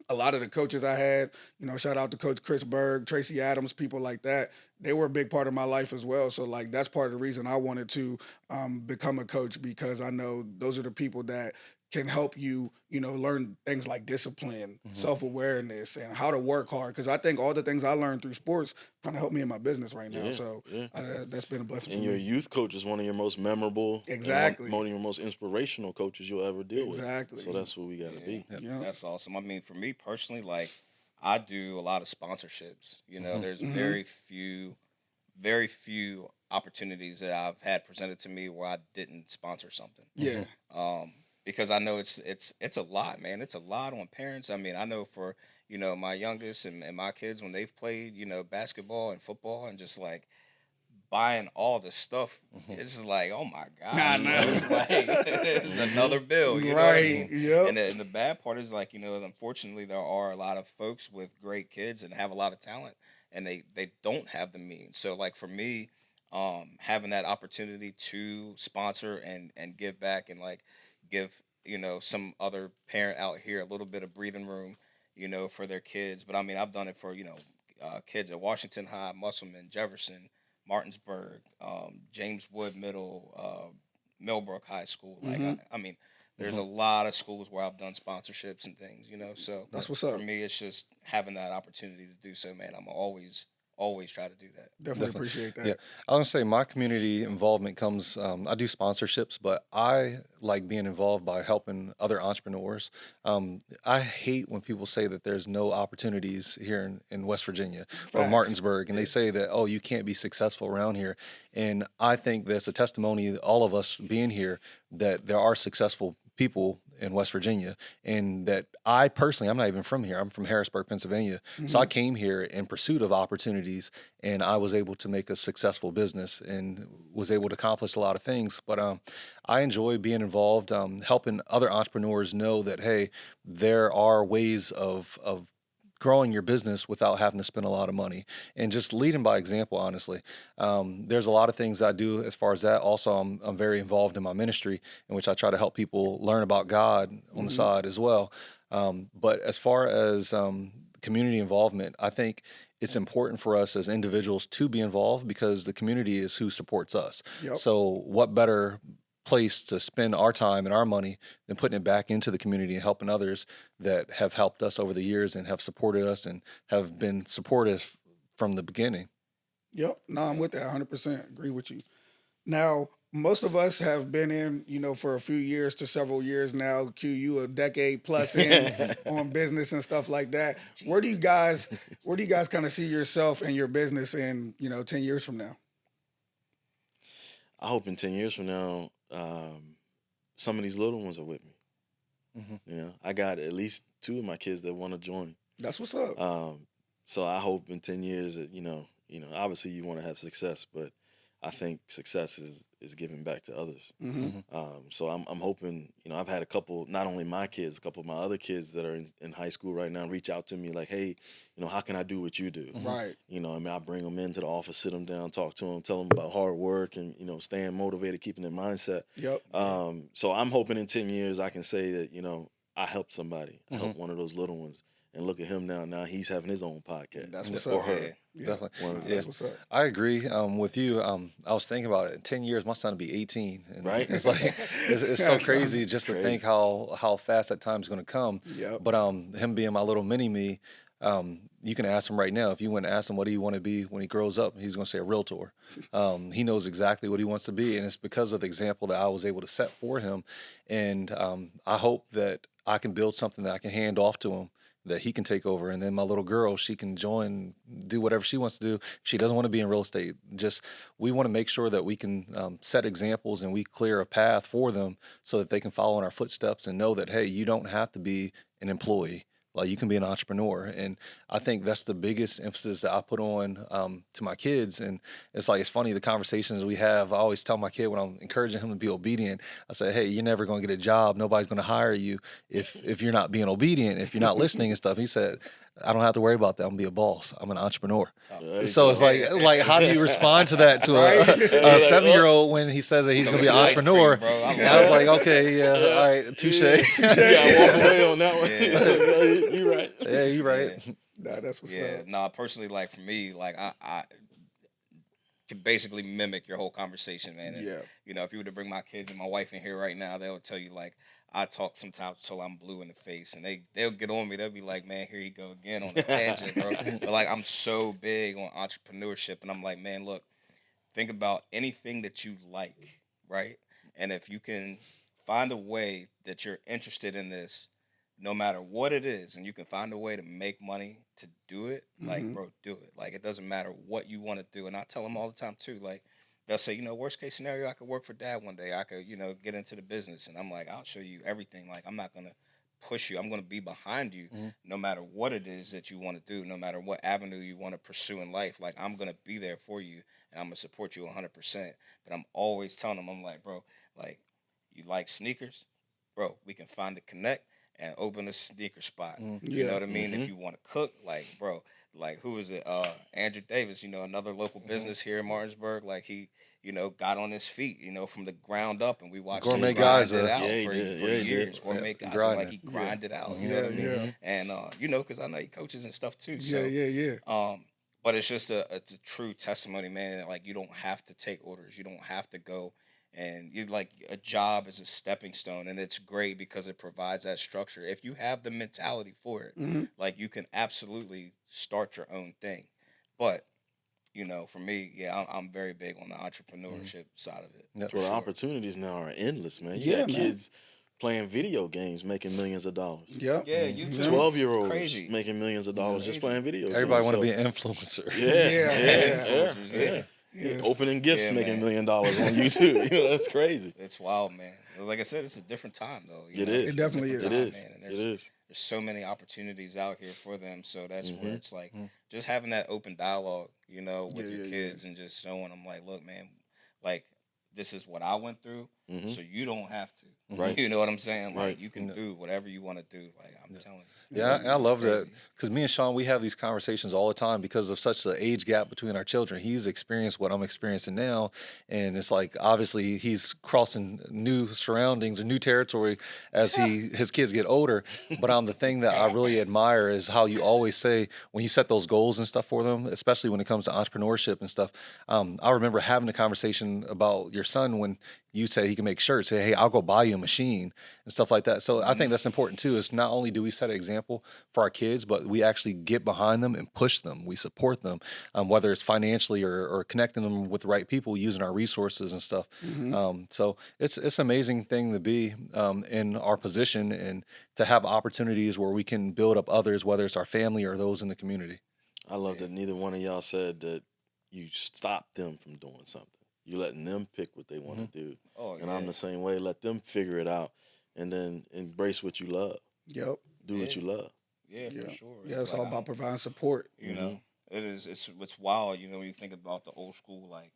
A lot of the coaches I had, shout out to Coach Chris Berg, Tracy Adams, people like that. They were a big part of my life as well. So, like, that's part of the reason I wanted to become a coach, because I know those are the people that can help you, learn things like discipline, self-awareness, and how to work hard. Because I think all the things I learned through sports kind of help me in my business right now. So that's been a blessing And for your me. youth coach is one of your most memorable, Exactly. one of your most inspirational coaches you'll ever deal with. Exactly. So that's what we got to be. Yeah. That's awesome. I mean, for me personally, like I do a lot of sponsorships. You know, Mhm. there's Hmm. very few opportunities that I've had presented to me where I didn't sponsor something. Yeah. Mhm. Because I know it's a lot, man. It's a lot on parents. I mean, I know for my youngest and my kids when they've played basketball and football and just like buying all the stuff, Mhm. it's just like, oh my Nah, gosh, bro, nah. like it's Hmm. another bill. You know what I Right. mean? Yep. And the bad part is like unfortunately there are a lot of folks with great kids and have a lot of talent, and they don't have the means. So like for me, having that opportunity to sponsor and give back and like give some other parent out here a little bit of breathing room, for their kids. But I mean, I've done it for kids at Washington High, Musselman, Jefferson, Martinsburg, James Wood Middle, Millbrook High School. Like, Hmm. I mean, there's a Mhm. lot of schools where I've done sponsorships and things, So Right. That's what's for up. me, it's just having that opportunity to do so, man. I'm always try to do that. Definitely Definitely. appreciate Yeah. that. I was gonna say my community involvement comes, I do sponsorships, but I like being involved by helping other entrepreneurs. I hate when people say that there's no opportunities here in West Virginia or Facts. Martinsburg, and they Yeah. say that, oh, you can't be successful around here. And I think that's a testimony, all of us being here, that there are successful people in West Virginia, and that I personally, I'm not even from here. I'm from Harrisburg, Pennsylvania. So I Hmm. came here in pursuit of opportunities, and I was able to make a successful business and was able to accomplish a lot of things. But I enjoy being involved, helping other entrepreneurs know that hey, there are ways of growing your business without having to spend a lot of money and just leading by example. Honestly, there's a lot of things I do as far as that. Also, I'm very involved in my ministry, in which I try to help people learn about God on the Hmm. side as well. But as far as community involvement, I think it's important for us as individuals to be involved because the community is who supports us. Yep. So, what better place to spend our time and our money than putting it back into the community and helping others that have helped us over the years and have supported us and have been supportive from the beginning. Yep. No, I'm Yeah. with that. 100% agree with you. Now, most of us have been in, for a few years to several years now. Q, you a decade plus in Hmm. on business and stuff like that. Gee. Where do you guys kind of see yourself and your business in, 10 years from now? I hope in 10 years from now, some of these little ones are with me. Hmm. I got at least two of my kids that want to join. That's what's up. Um, so I hope in 10 years that obviously you want to have success, but I think success is giving back to others. Hmm. Hmm. So I'm hoping, I've had a couple, not only my kids, a couple of my other kids that are in high school right now reach out to me like, hey, how can I do what you do? Hmm. Right. I bring them into the office, sit them down, talk to them, tell them about hard work and, staying motivated, keeping their mindset. Yep. So I'm hoping in 10 years I can say that, I helped somebody. I Hmm. helped one of those little ones. And look at him now. Now he's having his own podcast. That's Yeah, what's Or up. her. Yeah. Yeah. definitely. One No, of the Yeah, that's two. what's up. I agree with you. I was thinking about it. In 10 years, my son will be 18, and Right? it's like it's so That's crazy It's just to think crazy. how fast that time's going to come. Yep. But him being my little mini me, you can ask him right now. If you went and ask him what do you want to be when he grows up, he's going to say a realtor. He knows exactly what he wants to be, and it's because of the example that I was able to set for him. And I hope that I can build something that I can hand off to him that he can take over, and then my little girl, she can join, do whatever she wants to do. If she doesn't want to be in real estate, just we want to make sure that we can set examples and we clear a path for them so that they can follow in our footsteps and know that hey, you don't have to be an employee. Like you can be an entrepreneur, and I think that's the biggest emphasis that I put on to my kids. And it's funny the conversations we have. I always tell my kid when I'm encouraging him to be obedient, I say, "Hey, you're never going to get a job. Nobody's going to hire you if you're not being obedient, if you're not listening and stuff." He said, "I don't have to worry about that. I'm gonna be a boss. I'm an entrepreneur." Tough. There you So it's go. like how do you respond to that to Right. a Like, 7-year-old when he says that he's Go gonna get be an some ice cream, entrepreneur? bro. I And I was love like, okay, yeah, all right, touche. Yeah. You gotta walk away on that one. Yeah. You right. Yeah, you're Yeah. right. Nah, that's what's Yeah. up. Nah, personally, like for me, like I can basically mimic your whole conversation, man. And Yeah. if you were to bring my kids and my wife in here right now, they'll tell you like I talk sometimes till I'm blue in the face, and they'll get on me. They'll be like, "Man, here you go again on the tangent, bro." But like I'm so big on entrepreneurship, and I'm like, man, look, think about anything that you like, right? And if you can find a way that you're interested in this, no matter what it is, and you can find a way to make money to do it, like, Mhm. bro, do it. Like, it doesn't matter what you want to do. And I tell them all the time too, like, they'll say, worst case scenario, I could work for dad one day. I could, get into the business. And I'm like, I'll show you everything. Like, I'm not gonna push you. I'm gonna be behind you Mhm. no matter what it is that you want to do, no matter what avenue you want to pursue in life. Like, I'm gonna be there for you and I'm gonna support you 100%. But I'm always telling them, I'm like, bro, like, you like sneakers? Bro, we can find a connect and open a sneaker spot. Mhm. You know Yeah. what I mean? If you want to cook, like, bro, like, who is it? Andrew Davis, another local Mhm. business here in Martinsburg. Like, he, got on his feet, from the ground up, and we watched him Gourmet grind guys, it Yeah, out he for did. for Yeah, he did. years. Gourmet guys, and like grinding. he Yeah. grinded out. You know what Yeah. I mean? Yeah. And because I know he coaches and stuff too. Yeah. So, Yeah. Yeah. but it's just it's a true testimony, man. That, like, you don't have to take orders. You don't have to go, and you, like, a job is a stepping stone, and it's great because it provides that structure. If you have the mentality for it, Mhm. like, you can absolutely start your own thing. But for me, yeah, I'm very big on the Mhm. entrepreneurship side of it Yep. for Well, the sure. opportunities now are endless, man. You Yeah, got man. kids playing video games making millions of dollars. Yep. Yeah, Mhm. YouTube, Yeah. 12-year-olds crazy, making millions of dollars just crazy. playing video Everybody games. want to So be an influencer. yeah, Yeah. yeah, yeah, Influencers, yeah. Yes. Opening gifts Yeah, making man. $1 million on YouTube. That's crazy. It's wild, man. Like I said, it's a different time, though. It It is. It's a definitely different It is. time, is. man. And It there's is. there's so many opportunities out here for them. So that's where Hmm. it's like Mhm. just having that open dialogue, Yeah. with your Yeah. Yeah. kids and just showing them, like, look, man, like, this is what I went through, Hmm. so you don't have to. Right. You know what I'm saying? Like, Right. you can Yeah. do whatever you want to do. Like, I'm Yeah. telling you. Yeah, Yeah. and I It's love that crazy. because me and Sean, we have these conversations all the time because of such the age gap between our children. He's experienced what I'm experiencing now, and it's like obviously he's crossing new surroundings or new territory as his kids get older. But the thing that I really admire is how you always say when you set those goals and stuff for them, especially when it comes to entrepreneurship and stuff. I remember having a conversation about your son when you said he can make shirts. Say, hey, I'll go buy you a machine and stuff like that. So I think that's important too. Is not only do we set an example for our kids, but we actually get behind them and push them. We support them, whether it's financially or connecting them with the right people, using our resources and stuff. Mhm. So it's an amazing thing to be in our position and to have opportunities where we can build up others, whether it's our family or those in the community. I love Yeah. that neither one of y'all said that you stop them from doing something. You letting them pick what they want to do. Oh, And yeah. I'm the same way. Let them figure it out and then embrace what you love. Yep. Do what Yeah. you love. Yeah, Yeah. for sure. Yeah. It's all like, about providing support. you know, it is. It's wild. When you think about the old school, like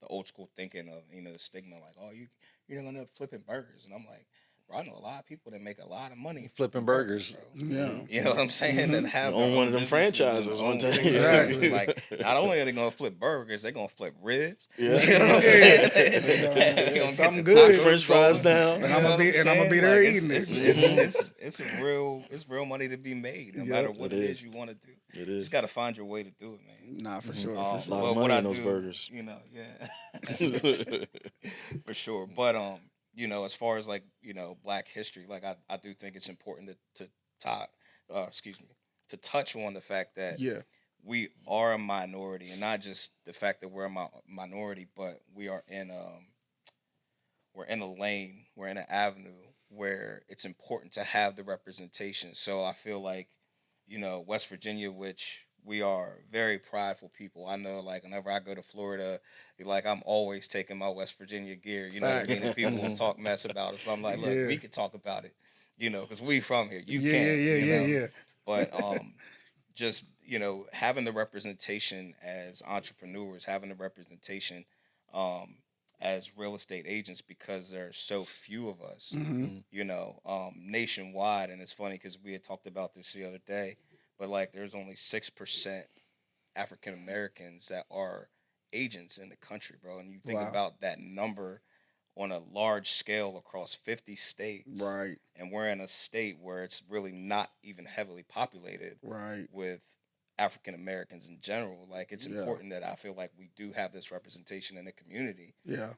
the old school thinking of the stigma, like, oh, you're gonna end up flipping burgers, and I'm like, bro, I know a lot of people that make a lot of money Flipping burgers. bro. Yeah. You know what I'm saying? And have Own their one own of them businesses and franchises one own- time. Exactly. Like, not only are they gonna flip burgers, they're gonna flip ribs. Yeah. You know what I'm Yeah. saying? Yeah. They gonna Something get the good. tacos French fries going. down. And You I'm know gonna what be and I'm gonna saying? be there Like, eating it's, it. it's real money to be made, no Yep. matter what It it is. is you want to do. It You is. just got to find your way to do it, man. Nah, for sure. Um, For A lot sure. of what money I in those do, burgers. yeah, for sure. But as far as, like, Black history, like, I do think it's important to talk, excuse me, to touch on the fact that Yeah. we are a minority, and not just the fact that we're a minority, but we are we're in a lane, we're in an avenue where it's important to have the representation. So I feel like, West Virginia, which we are very prideful people. I know, like, whenever I go to Florida, like, I'm always taking my West Virginia gear. You know what I Facts. mean? And people will talk mess about us, but I'm like, look, Yeah. we could talk about it, because we from here. You Yeah. can't, Yeah. Yeah. Yeah. But just having the representation as entrepreneurs, having the representation as real estate agents, because there's so few of us, Mm-hmm. nationwide. And it's funny because we had talked about this the other day, but, like, there's only 6% African Americans that are agents in the country, bro. And you think Wow. about that number on a large scale across 50 states, Right. and we're in a state where it's really not even heavily populated Right. with African Americans in general. Like, it's Yeah. important that I feel like we do have this representation in the community, Yeah.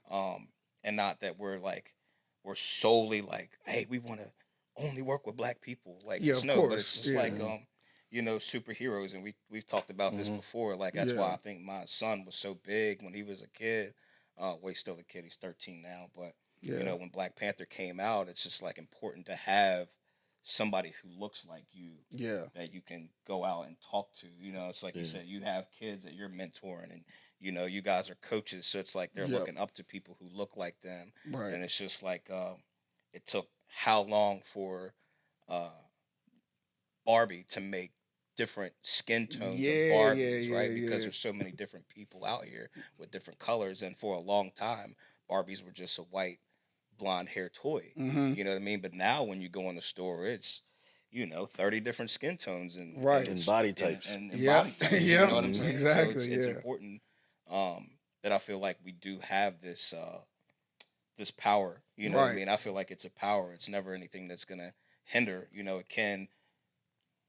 and not that we're solely like, hey, we want to only work with Black people. Like, Yeah, it's of no, but course. it's just Yeah. like superheroes, and we've talked about this before. Like, that's why Yeah. I think my son was so big when he was a kid. Well, he's still a kid. He's 13 now, but Yeah. when Black Panther came out, it's just like important to have somebody who looks like you Yeah. that you can go out and talk to. You know, it's like you Yeah. said, you have kids that you're mentoring, and you know, you guys are coaches, so it's like they're Yep. looking up to people who look like them, Right. and it's just like it took how long for uh, Barbie to make different skin tones of Yeah, yeah, Barbies, yeah, right? Because yeah. there's so many different people out here with different colors, and for a long time, Barbies were just a white blonde hair toy. Mm-hmm. You know what I mean? But now when you go in the store, it's 30 different skin tones and Right. And body types. and Yep. body types. You Yep. know what I'm saying? So Exactly. it's Yeah. important that I feel like we do have this this power. You know what I Right. mean? I feel like it's a power. It's never anything that's gonna hinder. You know, it can,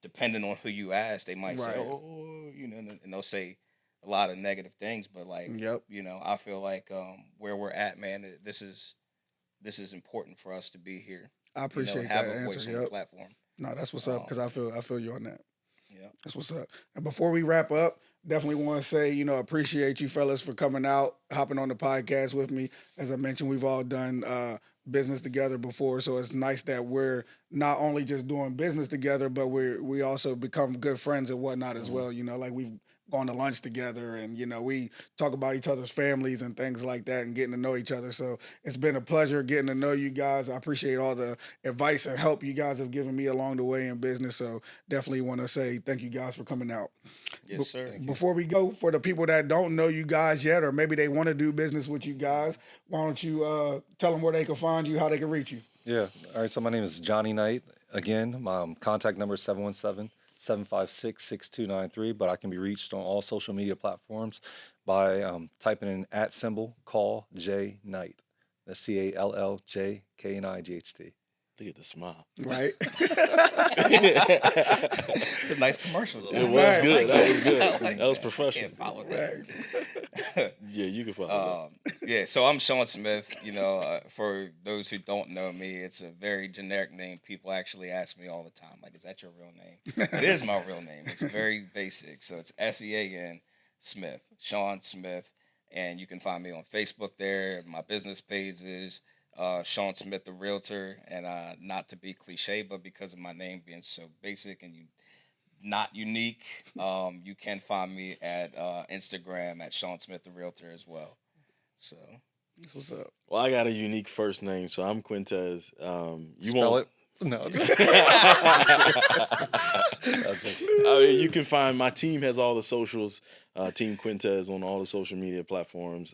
depending on who you ask, they might say, Right. "Oh, and they'll say a lot of negative things." But like, Yep. I feel like where we're at, man, this is important for us to be here. I And appreciate have that a voice answer. on the Yep. platform. No, that's what's up because Um, I feel you on that. yeah. That's what's up. And before we wrap up, definitely want to say, appreciate you fellas for coming out, hopping on the podcast with me. As I mentioned, we've all done business together before, so it's nice that we're not only just doing business together, but we also become good friends and whatnot as well. Like we've gone to lunch together, and we talk about each other's families and things like that, and getting to know each other. So it's been a pleasure getting to know you guys. I appreciate all the advice and help you guys have given me along the way in business. So definitely want to say thank you guys for coming out. Yes, sir. Before we go, for the people that don't know you guys yet, or maybe they want to do business with you guys, why don't you tell them where they can find you, how they can reach you? Yeah. All right. So my name is Johnny Knight. Again, my contact number is 717-756-6293, but I can be reached on all social media platforms by typing in @ call J Knight. That's CALLJKNIGHT. Look at the smile. Right? It's a nice commercial. It Jeff. was Right. good. That was good. I like That was I professional. can't follow that. Yeah, you can follow Yeah, so I'm Sean Smith. For those who don't know me, it's a very generic name. People actually ask me all the time, like, "Is that your real name?" It is my real name. It's very basic. So it's SEAN Smith, Sean Smith, and you can find me on Facebook there. My business page is Sean Smith, the Realtor, and not to be cliche, but because of my name being so basic and not unique, you can find me at Instagram at Sean Smith, the Realtor as well. So That's what's up. Well, I got a unique first name, so I'm Quintez. You Spell won't. it? No. I mean, you can find my team has all the socials. Team Quintez on all the social media platforms.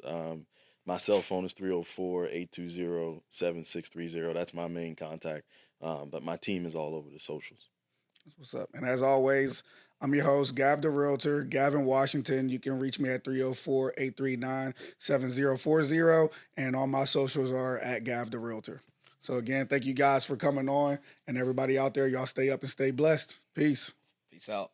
My cell phone is 304-820-7630. That's my main contact. But my team is all over the socials. That's what's up. And as always, I'm your host, Gav the Realtor, Gavin Washington. You can reach me at 304-839-7040. And all my socials are at Gav the Realtor. So again, thank you guys for coming on. And everybody out there, y'all stay up and stay blessed. Peace. peace out.